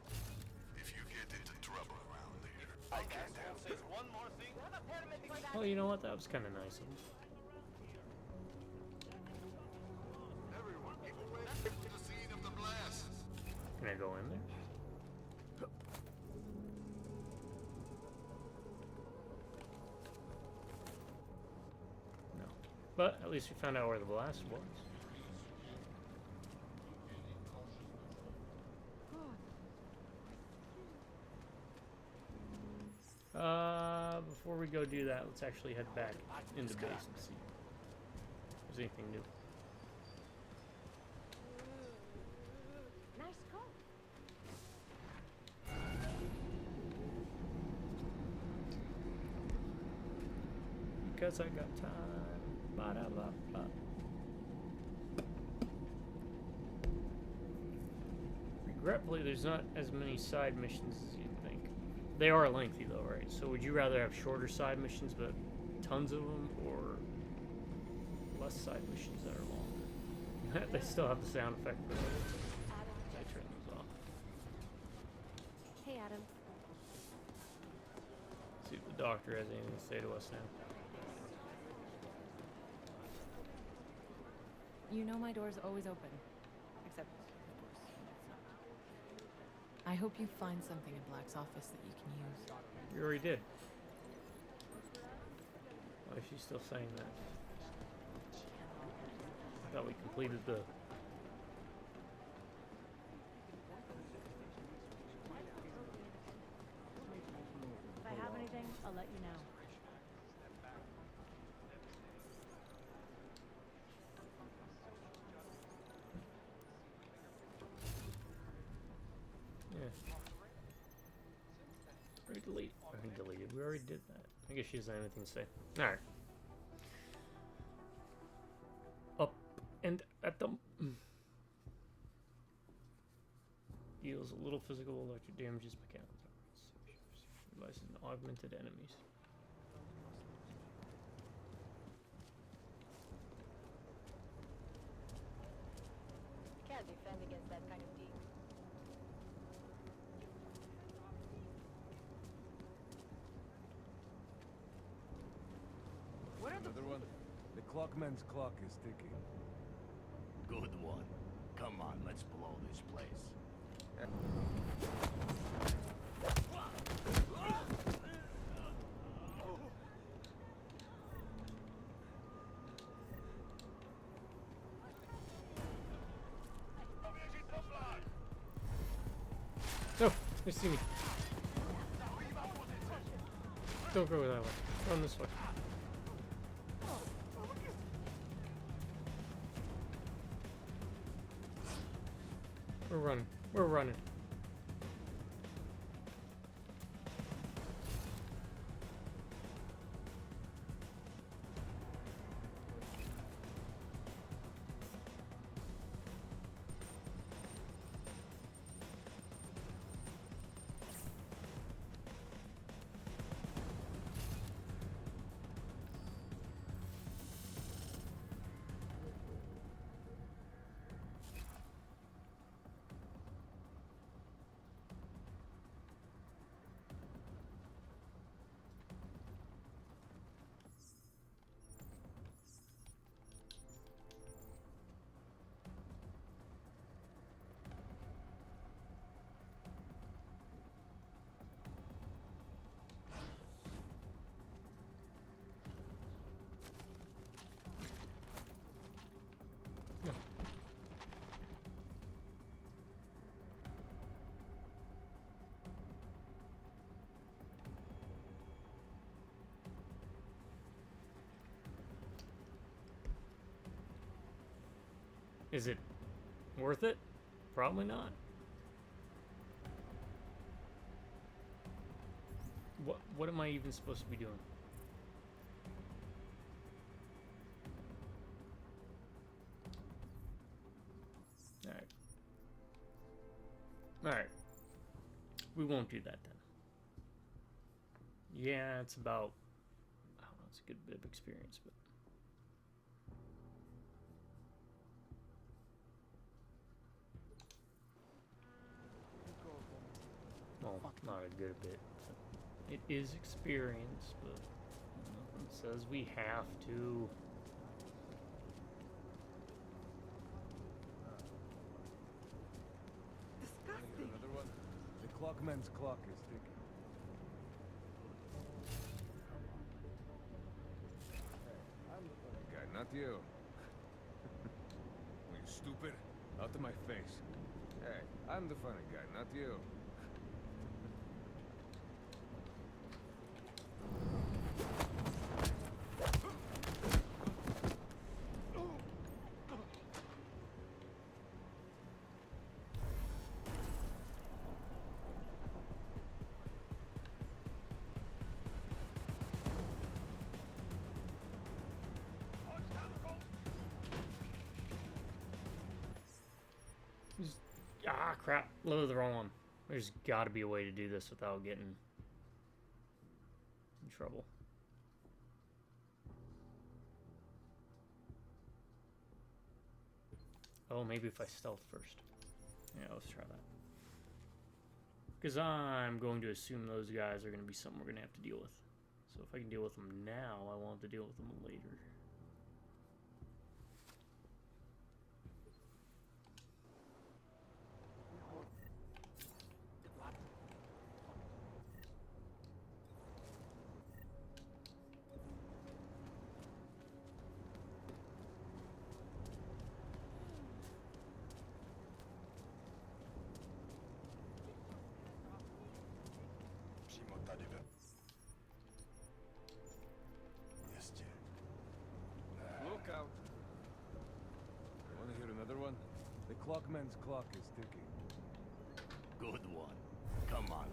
If you get into trouble around here, I can't help it. One more thing. Well, you know what? That was kind of nice of him. Everyone, keep away from the scene of the blast. Can I go in there? No. But at least we found out where the blast was. Before we go do that, let's actually head back into base and see if there's anything new. Nice coat. Because I got time. Ba-da-ba-ba. Regretfully, there's not as many side missions as you'd think. They are lengthy though, right? So would you rather have shorter side missions but tons of them, or less side missions that are longer? They still have the sound effect for those. I turn those off. Hey, Adam. See if the doctor has anything to say to us now. You know my door's always open. Except, of course, when it's not. I hope you find something in Black's office that you can use. You already did. Why is she still saying that? I thought we completed the... If I have anything, I'll let you know. Yeah. Already deleted. Already deleted. We already did that. I guess she doesn't have anything to say. Alright. Up and at the... Deals a little physical electric damages mechanical targets. Devices and augmented enemies. Can't defend against that kind of deep. What are Another one? The clockman's clock is ticking. Good one. Come on, let's blow this place. No! They see me. Don't go that way. Run this way. We're running. We're running. Is it worth it? Probably not. What am I even supposed to be doing? Alright. Alright. We won't do that then. Yeah, it's about... I don't know, it's a good bit of experience, but... Not a good bit. It is experience, but nothing says we have to. Disgusting. Another one? The clockman's clock is ticking. I'm the funny guy, not you. Are you stupid? Out of my face. Hey, I'm the funny guy, not you. Ah, crap. Loaded the wrong one. There's got to be a way to do this without getting in trouble. Oh, maybe if I stealth first. Yeah, let's try that. Because I'm going to assume those guys are going to be something we're going to have to deal with. So if I can deal with them now, I won't have to deal with them later. Look out. You want to hear another one? The clockman's clock is ticking. Good one. Come on.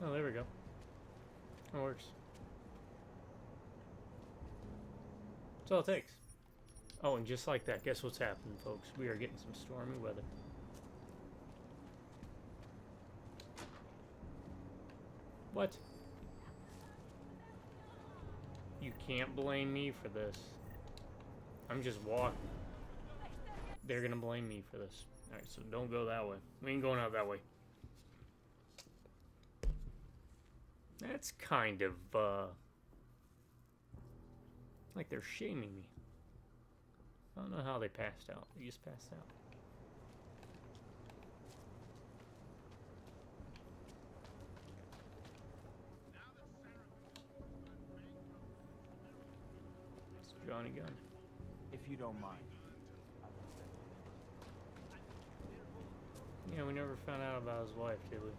Oh, there we go. That works. That's all it takes. Oh, and just like that, guess what's happening, folks? We are getting some stormy weather. What? You can't blame me for this. I'm just walking. They're gonna blame me for this. Alright, so don't go that way. We ain't going out that way. That's kind of, like they're shaming me. I don't know how they passed out. They just passed out. It's Johnny Gunn. If you don't mind. Yeah, we never found out about his wife, did we?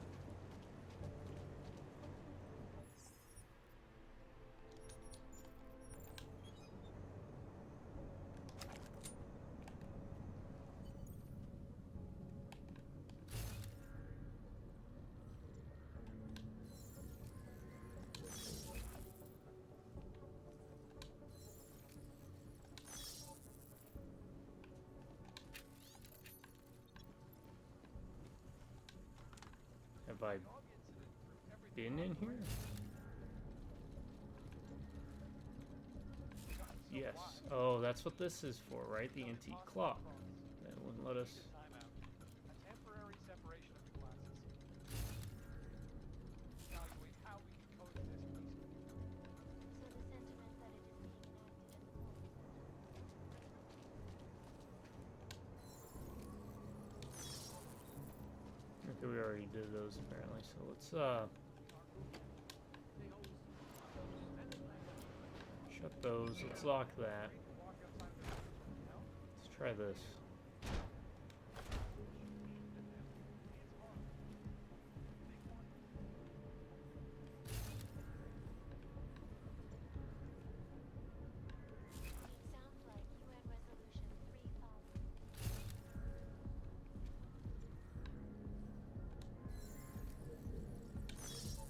Have I been in here? Yes. Oh, that's what this is for, right? The antique clock. That wouldn't let us. A temporary separation of the classes. Evaluate how we can coexist peacefully. So the sentiment that it is being enacted at the moment. Okay, we already did those apparently, so let's shut those. Let's lock that. Let's try this. It sounds like UN Resolution 3000.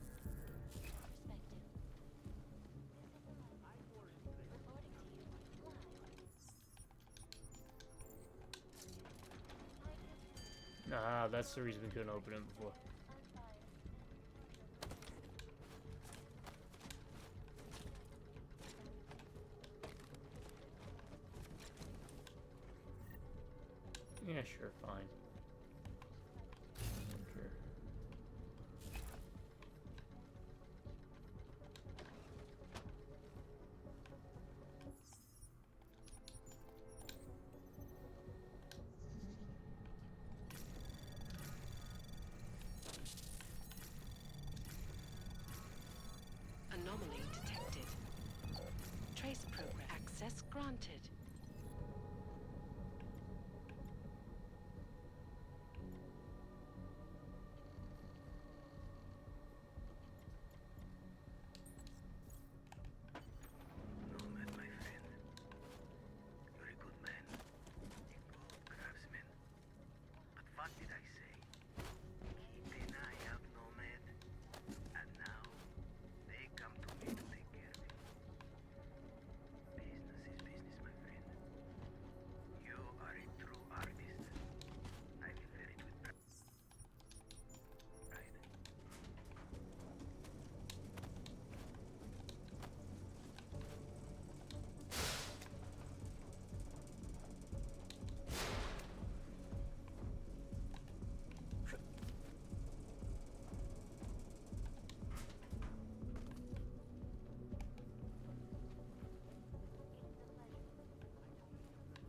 Perspective. Reporting to you live. Ah, that's the reason we couldn't open it before. Yeah, sure, fine. Don't care. Anomaly detected. Trace program access granted. Nomad, my friend. You're a good man. A good craftsman. But what did I say? Keep an eye out, Nomad. And now, they come to me to take care of it. Business is business, my friend. You are a true artist. I will wear it with pride.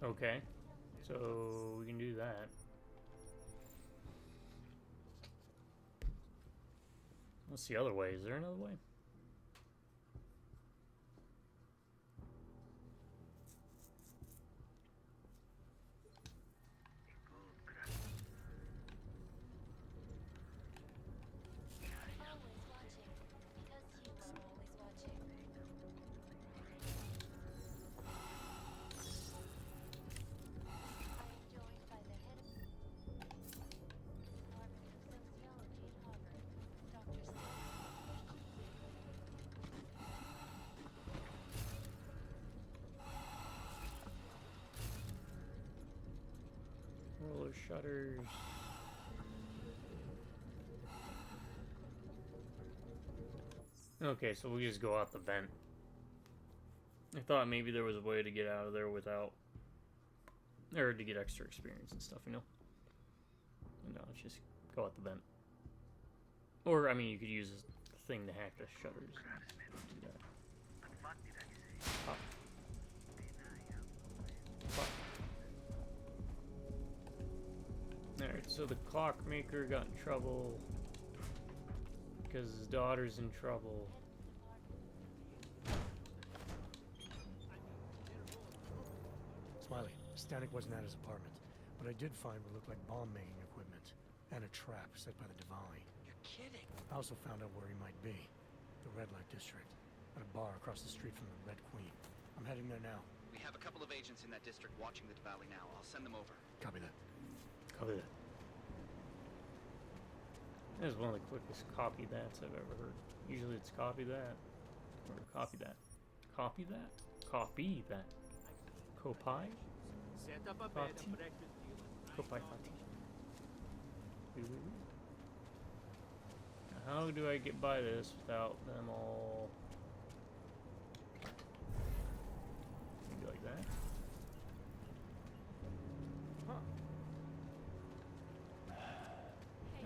Okay, so we can do that. What's the other way? Is there another way? Roller shutters. Okay, so we just go out the vent. I thought maybe there was a way to get out of there without, or to get extra experience and stuff, you know? No, let's just go out the vent. Or, I mean, you could use this thing to hack the shutters. Do that. Pop. Pop. Alright, so the clockmaker got in trouble because his daughter's in trouble. Smiley, Stanek wasn't at his apartment, but I did find what looked like bomb-making equipment and a trap set by the Diwali. You're kidding. I also found out where he might be, the Red Light District, at a bar across the street from the Red Queen. I'm heading there now. We have a couple of agents in that district watching the Diwali now. I'll send them over. Copy that. Copy that. That is one of the quickest copy that's I've ever heard. Usually it's copy that. Or copy that. Copy that? Copy that. Copi? Set up a bed and breakfast. Copi Fati. How do I get by this without them all... Maybe like that? Huh.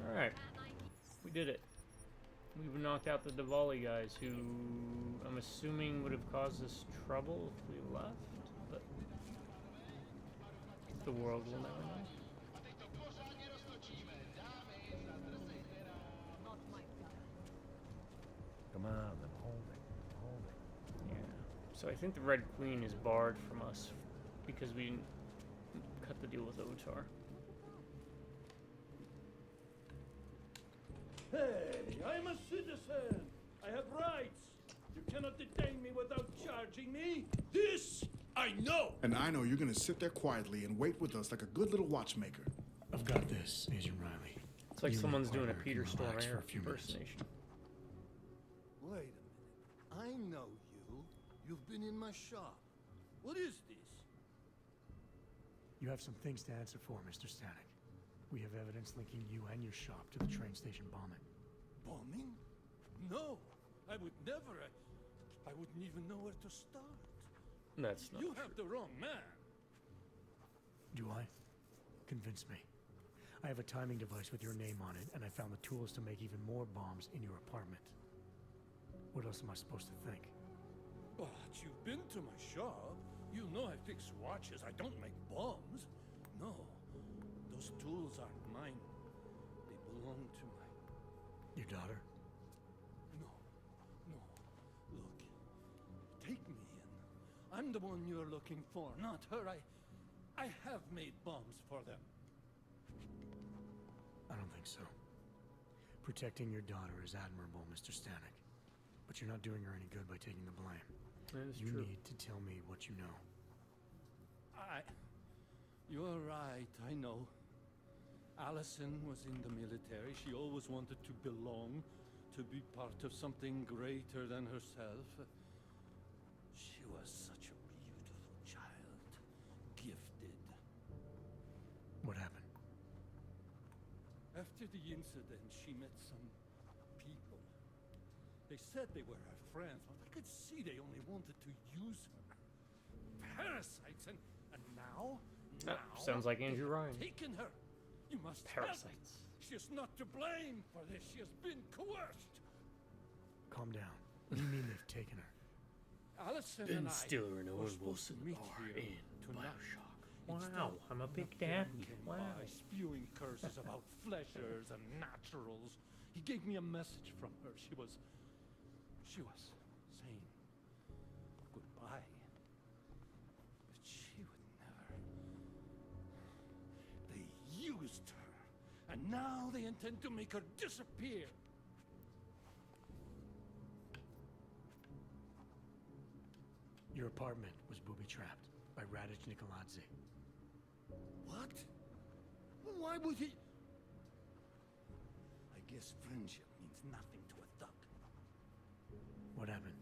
Alright. We did it. We've knocked out the Diwali guys who I'm assuming would have caused us trouble if we left, but the world will never know. Come on, I'm holding. I'm holding. Yeah. So I think the Red Queen is barred from us because we didn't cut the deal with Otar. Hey, I'm a citizen. I have rights. You cannot detain me without charging me. This I know. And I know you're gonna sit there quietly and wait with us like a good little watchmaker. I've got this, Agent Riley. It's like You and someone's your doing a partner Peter can relax Stormare for a few minutes. impersonation. Wait a minute. I know you. You've been in my shop. What is this? You have some things to answer for, Mr. Stanek. We have evidence linking you and your shop to the train station bombing. Bombing? No, I would never. I wouldn't even know where to start. That's not You true. have the wrong man. Do I? Convince me. I have a timing device with your name on it, and I found the tools to make even more bombs in your apartment. What else am I supposed to think? But you've been to my shop. You know I fix watches. I don't make bombs. No. Those tools aren't mine. They belong to my... Your daughter? No. No. Look. Take me in. I'm the one you're looking for, not her. I have made bombs for them. I don't think so. Protecting your daughter is admirable, Mr. Stanek. But you're not doing her any good by taking the blame. That is you true. need to tell me what you know. You're right, I know. Allison was in the military. She always wanted to belong, to be part of something greater than herself. She was such a beautiful child. Gifted. What happened? After the incident, she met some people. They said they were her friends, but I could see they only wanted to use her. Parasites, and now... Sounds like Andrew Ryan. Taken her. You must Parasites. She is not to blame for this. She has been coerced. Calm down. What do you mean they've taken her? Allison Ben and I Stiller and were Owen supposed to Wilson meet are here in tonight. Bioshock. Instead, Wow, I'm a big the man daddy. came Wow. by, spewing curses about fleshers and naturals. He gave me a message from her. She was saying goodbye. But she would never. They used her, and now they intend to make her disappear. Your apartment was booby-trapped by Radic Nikoladze. What? Why would he? I guess friendship means nothing to a thug. What happened?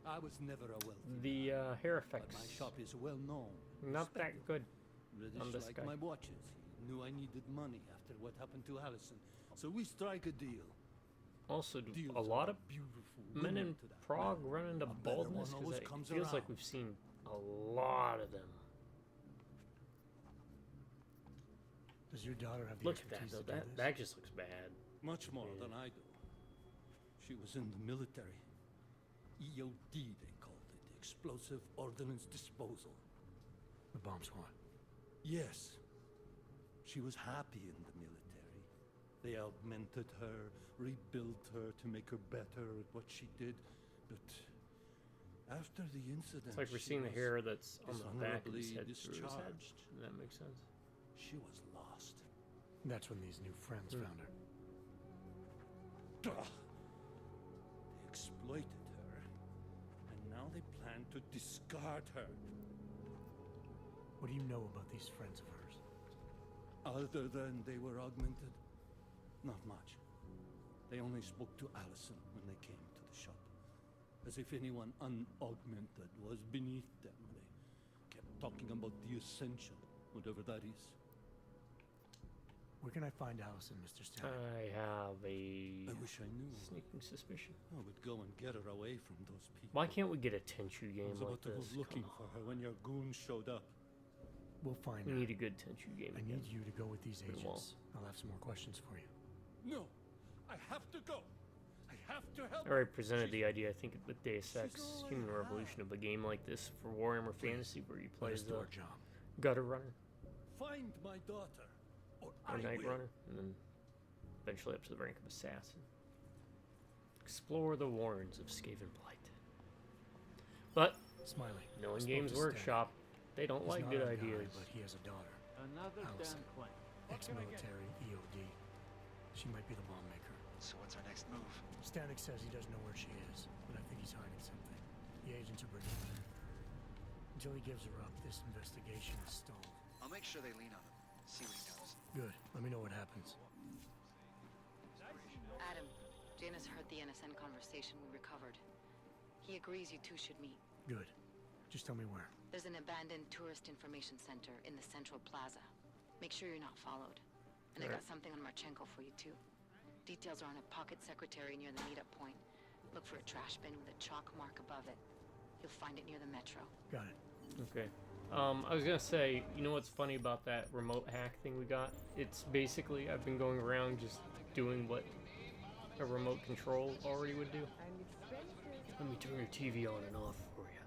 I was never a wealthy The man, hair but effects. my shop is well known. Not that respected. good British on this like guy. my watches. He knew I needed money after what happened to Allison, so we strike a deal. Also, do Deals a lot of are beautiful men in women to that Prague man. run into A better one baldness? always Because comes it feels like around. we've seen a lot of them. Does your daughter have the Look at that, expertise though. to do this? That just looks bad. Much more Yeah. than I do. She was in the military. EOD, they called it. Explosive Ordnance Disposal. The bomb squad. Yes. She was happy in the military. They augmented her, rebuilt her to make her better at what she did. But after the incident, It's like we're she seeing the was hair that's on the back of his dishonorably head through his head. discharged. Does that make sense? She was lost. That's when these new friends found her. Ugh. They exploited her, and now they plan to discard her. What do you know about these friends of hers? Other than they were augmented, not much. They only spoke to Allison when they came to the shop, as if anyone unaugmented was beneath them. They kept talking about the Ascension, whatever that is. Where can I find Allison, Mr. Stanek? I have a I wish I knew. sneaking suspicion. I would go and get her away from those people. Why can't we get a Tenchu I game was like about to go this? looking Come for on. her when your goons showed up. We'll find We her. need a good Tenchu game I again. need you to go with these Pretty well. agents. I'll have some more questions for you. No, I have to go. I have to help. I already presented the idea, I think, with Deus Ex all I Human have. Revolution of a game like this for Warhammer Fantasy where you play Let us as do a our job. gutter runner Find my daughter, or or I night will. runner, and then eventually up to the rank of assassin. Explore the warrens of Skaven Blight. But Smiley. knowing spoke Games to Workshop, they don't He's like not good our guy, ideas. but he has a daughter. Another Allison. damn claim. Ex-military, EOD. She might be the bomb maker. So what's our next move? Stanek says he doesn't know where she is, but I think he's hiding something. The agents are bringing her in. Until he gives her up, this investigation is stalled. I'll make sure they lean on him. See what he knows. Good. Let me know what happens. Adam, Janus heard the NSN conversation we recovered. He agrees you two should meet. Good. Just tell me where. There's an abandoned tourist information center in the central plaza. Make sure you're not followed. And I got something on Marchenko for you too. Details are on a pocket secretary near the meetup point. Look for a trash bin with a chalk mark above it. You'll find it near the metro. Got it. Okay. I was gonna say, you know what's funny about that remote hack thing we got? It's basically, I've been going around just doing what a remote control already would do. Let me turn your TV on and off for you.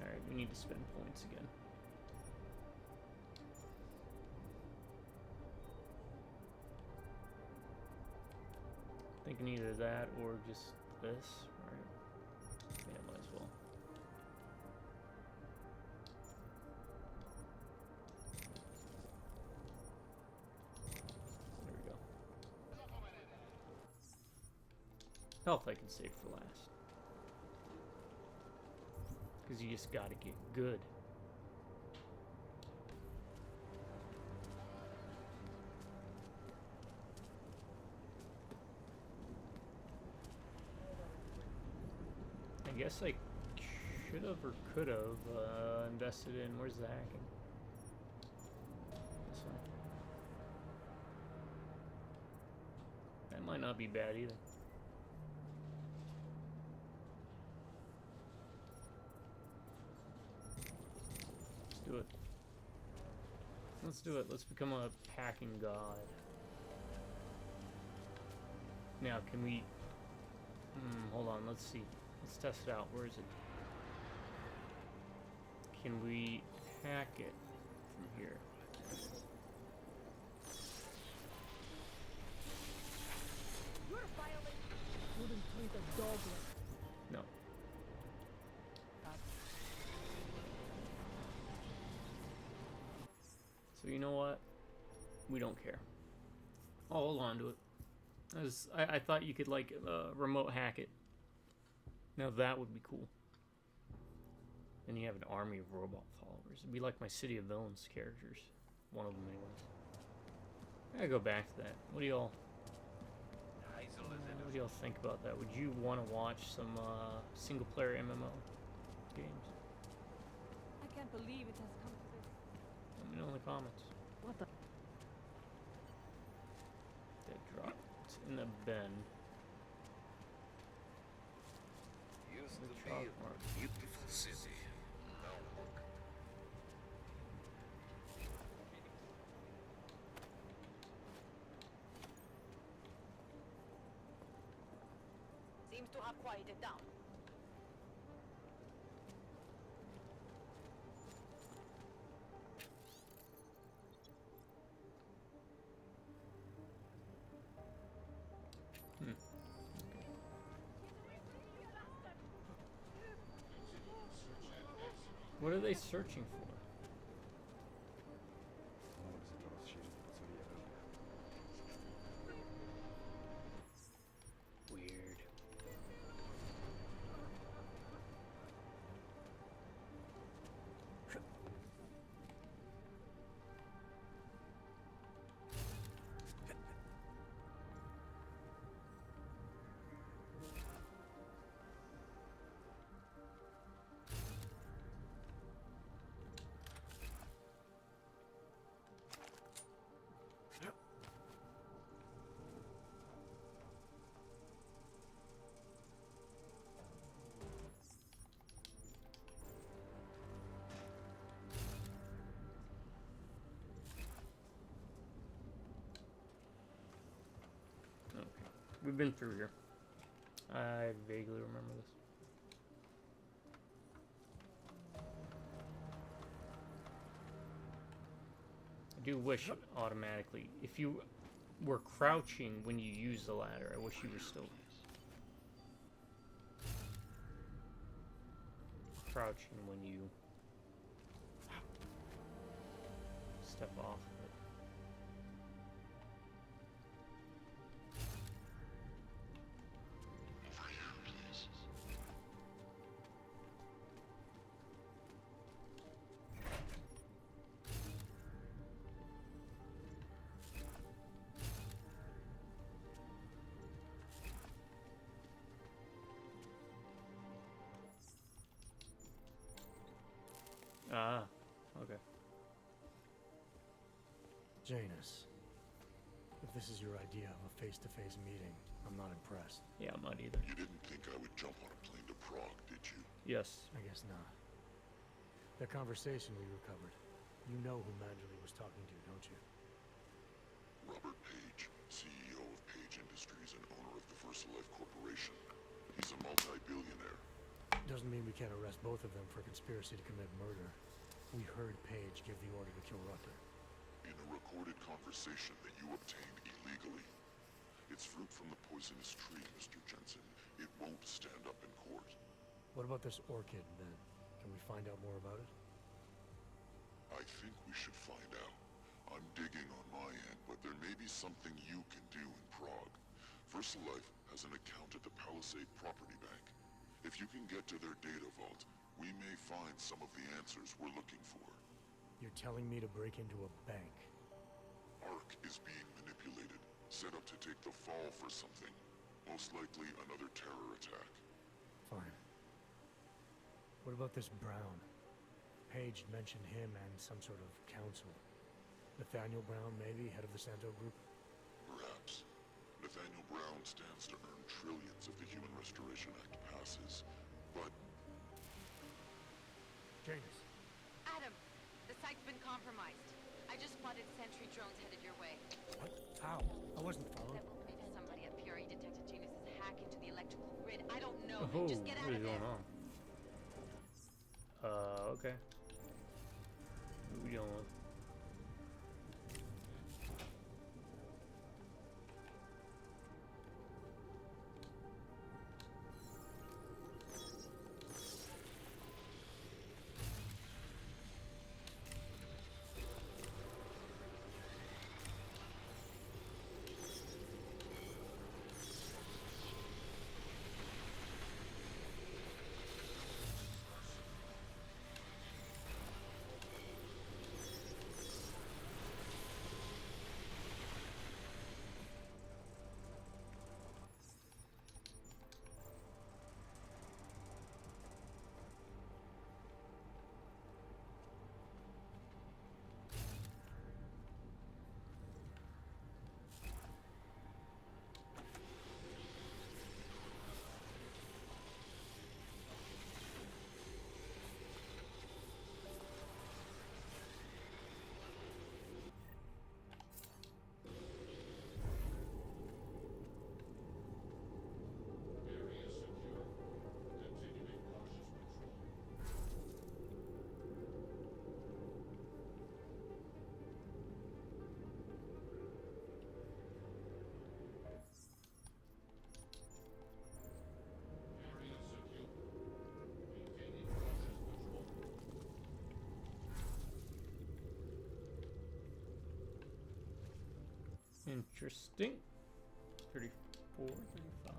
Alright, we need to spend points again. Thinking either that or just this, right? Yeah, might as well. There we go. Health I can save for last. Because you just gotta get good. I guess I should have or could have invested in, where's the hacking? This one. That might not be bad either. Let's do it. Let's do it. Let's become a hacking god. Now, can we... hold on, let's see. Let's test it out. Where is it? Can we hack it from here? No. So you know what? We don't care. I'll hold on to it. I thought you could like remote hack it. Now that would be cool. Then you have an army of robot followers. It'd be like my City of Villains characters. One of them anyways. I gotta go back to that. What do y'all think about that? Would you want to watch some single player MMO games? I can't believe it has come to this. Let me know in the comments. What the? Dead drop. It's in the bend. Used to be a beautiful city. Now look. Seems to have quieted down. What are they searching for? Weird. We've been through here. I vaguely remember this. I do wish automatically, if you were crouching when you use the ladder, I wish you were still crouching when you step off of it. Ah, okay. Janus. The this is your idea of a face-to-face meeting, I'm not impressed. Yeah, I'm not either. You didn't think I would jump on a plane to Prague, did you? Yes. I guess not. The conversation we recovered. You know who Manderley was talking to, don't you? Robert Page, CEO of Page Industries and owner of the VersaLife Corporation. He's a multi-billionaire. Doesn't mean we can't arrest both of them for conspiracy to commit murder. We heard Page give the order to kill Rucker. In a recorded conversation that you obtained illegally. It's fruit from the poisonous tree, Mr. Jensen. It won't stand up in court. What about this orchid, then? Can we find out more about it? I think we should find out. I'm digging on my end, but there may be something you can do in Prague. VersaLife has an account at the Palisade Property Bank. If you can get to their data vault, we may find some of the answers we're looking for. You're telling me to break into a bank? ARC is being manipulated, set up to take the fall for something. Most likely another terror attack. Fine. What about this Brown? Page mentioned him and some sort of council. Nathaniel Brown, maybe, head of the Santo Group? Perhaps. Nathaniel Brown stands to earn trillions if the Human Restoration Act passes, but... James. Adam, the site's been compromised. I just spotted sentry drones headed your way. What? How? I wasn't followed. Somebody at Fury detected Janus's hack into the electrical grid. I don't know. Oh, Just get out what of is there. going on? Okay. What are we dealing with? Interesting. 34, 35.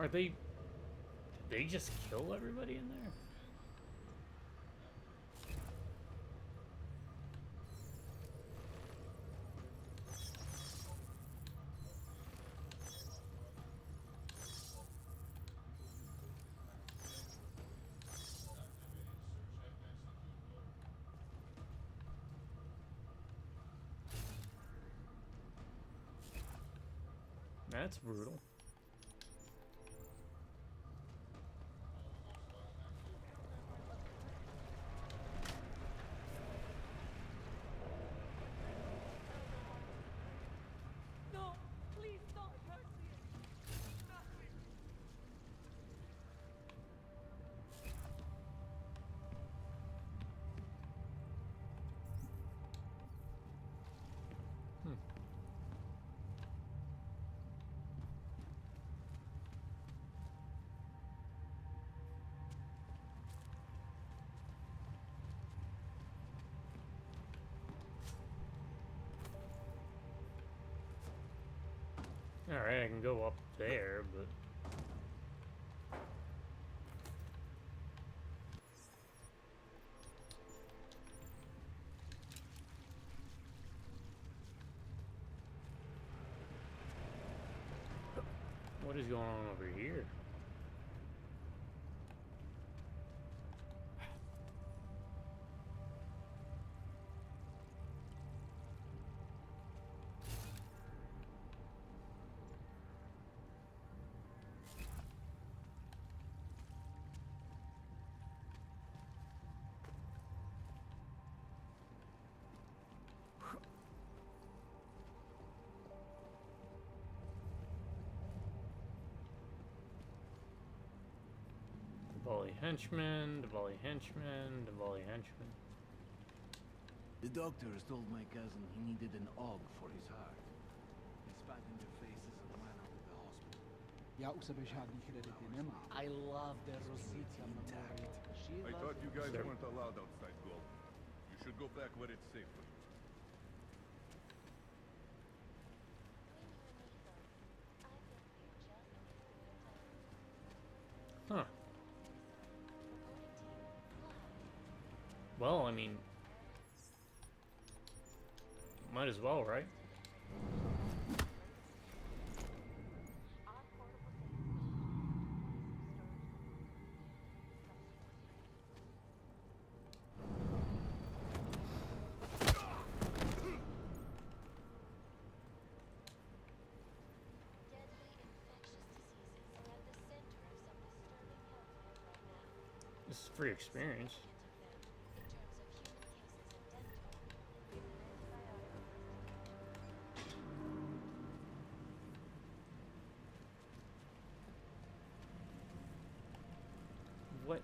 Are they just kill everybody in there? That's brutal. No, please don't hurt me. Not me. Alright, I can go up there, but... What is going on over here? Diwali henchman, Diwali henchman, Diwali henchman. The doctors told my cousin he needed an AUG for his heart. They spat in their faces and ran out of the hospital. I love the Rosita memorial. I thought you guys weren't allowed outside Gold. You should go back where it's safe for you. Huh. Well, I mean, might as well, right? This is free experience. What?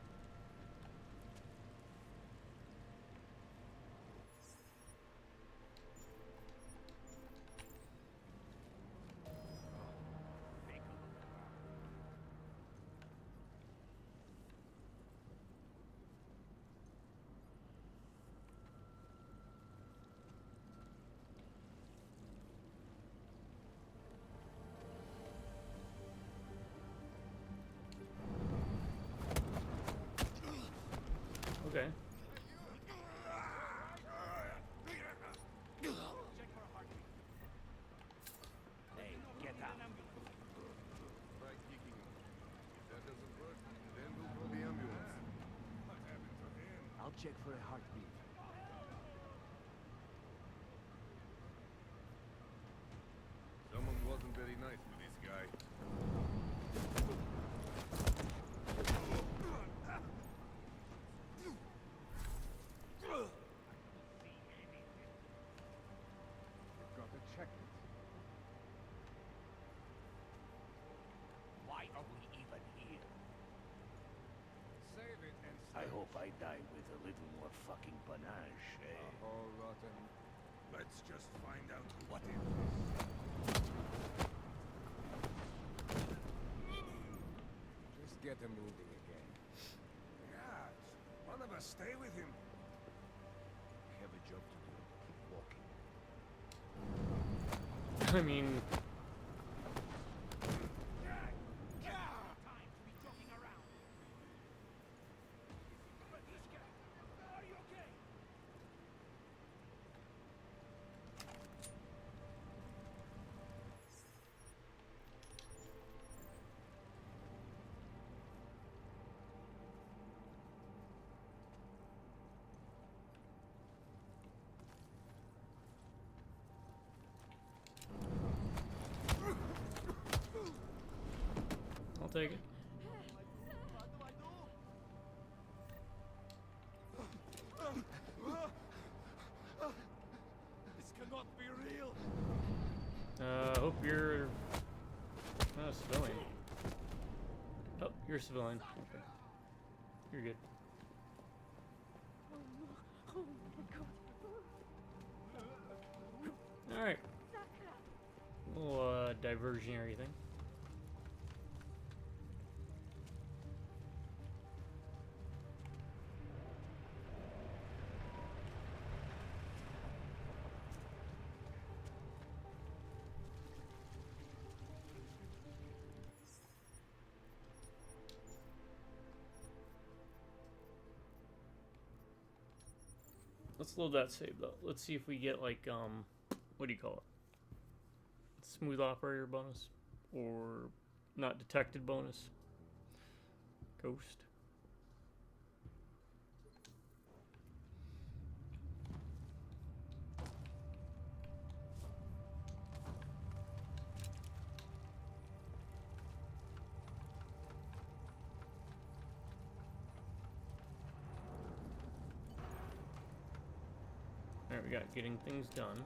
Okay. Hey, get out. Try kicking him. If that doesn't work, then we'll call the ambulance. What happened to him? I'll check for a heartbeat. Someone wasn't very nice to this guy. Got to check it. Why are we even here? Save it and I hope I die with a little more fucking panache, eh? Oh, rotten. Let's just find out what it is. Just get him moving again. Yeah, one of us stay with him. I have a job to do. Keep walking. I mean, Time to be joking around. Are you okay? I'll take it. This cannot be real. Hope you're not a civilian. Oh, you're a civilian. Okay. You're good. Alright. Little, diversionary thing. Let's load that save though. Let's see if we get like what do you call it? Smooth operator bonus or not detected bonus. Ghost. There we got getting things done.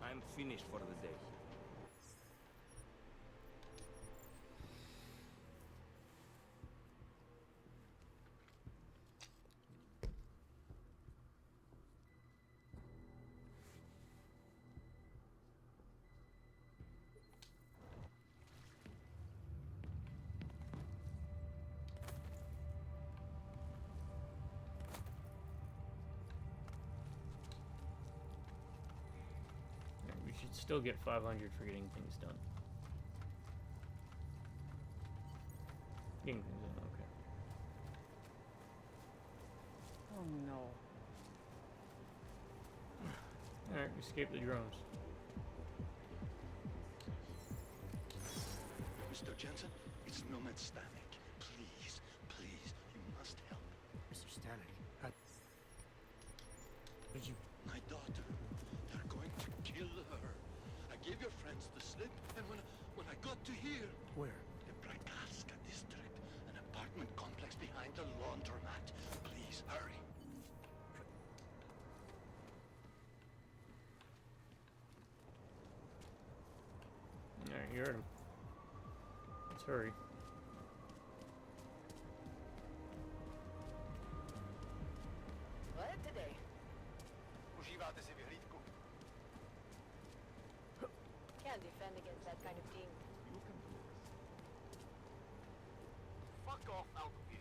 I'm finished for the day. We should still get 500 for getting things done. Getting things done, okay. Oh no. Alright, escape the drones. Mr. Jensen, it's Nomad Stanek. Please, please, you must help. Mr. Stanek, how did you... My daughter, they're going to kill her. I gave your friends the slip, and when I got to here... Where? The Prakaska district, an apartment complex behind the laundromat. Please, hurry. Alright, you heard him. Let's hurry. What today? Can't defend against that kind of thing. You can do this. Fuck off, Alchemy.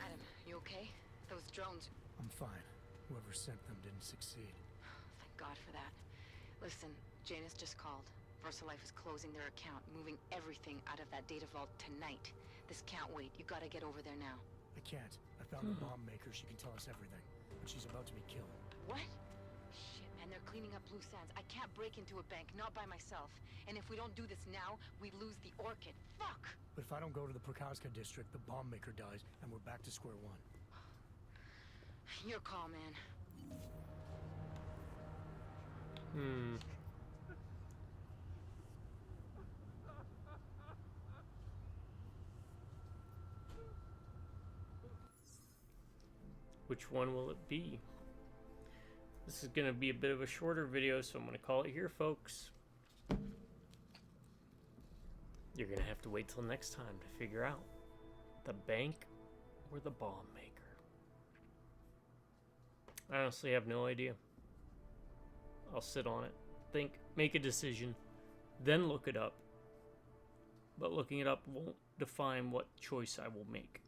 Adam, you okay? Those drones... I'm fine. Whoever sent them didn't succeed. Thank God for that. Listen, Janus just called. VersaLife is closing their account, moving everything out of that data vault tonight. This can't wait. You gotta get over there now. I can't. I found a bomb maker. She can tell us everything. But she's about to be killed. What? Shit, man, they're cleaning up loose ends. I can't break into a bank, not by myself. And if we don't do this now, we lose the Orchid. Fuck! But if I don't go to the Prakaska district, the bomb maker dies, and we're back to square one. Your call, man. Which one will it be? This is going to be a bit of a shorter video, so I'm going to call it here, folks. You're going to have to wait till next time to figure out the bank or the bomb maker. I honestly have no idea. I'll sit on it, think, make a decision, then look it up. But looking it up won't define what choice I will make.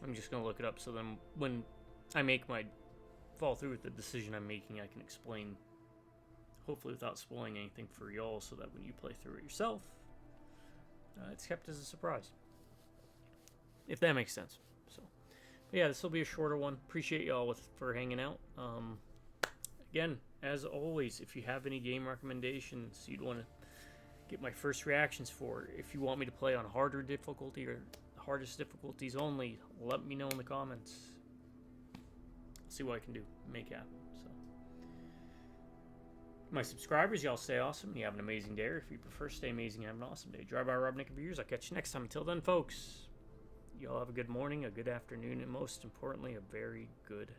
I'm just going to look it up so then when I fall through with the decision I'm making, I can explain, hopefully without spoiling anything for y'all, so that when you play through it yourself, it's kept as a surprise. If that makes sense. So, but yeah, this will be a shorter one. Appreciate y'all for hanging out. Again, as always, if you have any game recommendations you'd want to get my first reactions for, if you want me to play on harder difficulty or hardest difficulties only, let me know in the comments. See what I can do, make happen. So, my subscribers, y'all stay awesome. You have an amazing day, or if you prefer, stay amazing and have an awesome day. Drive by Rob Nick of Yours. I'll catch you next time. Until then, folks, y'all have a good morning, a good afternoon, and most importantly, a very good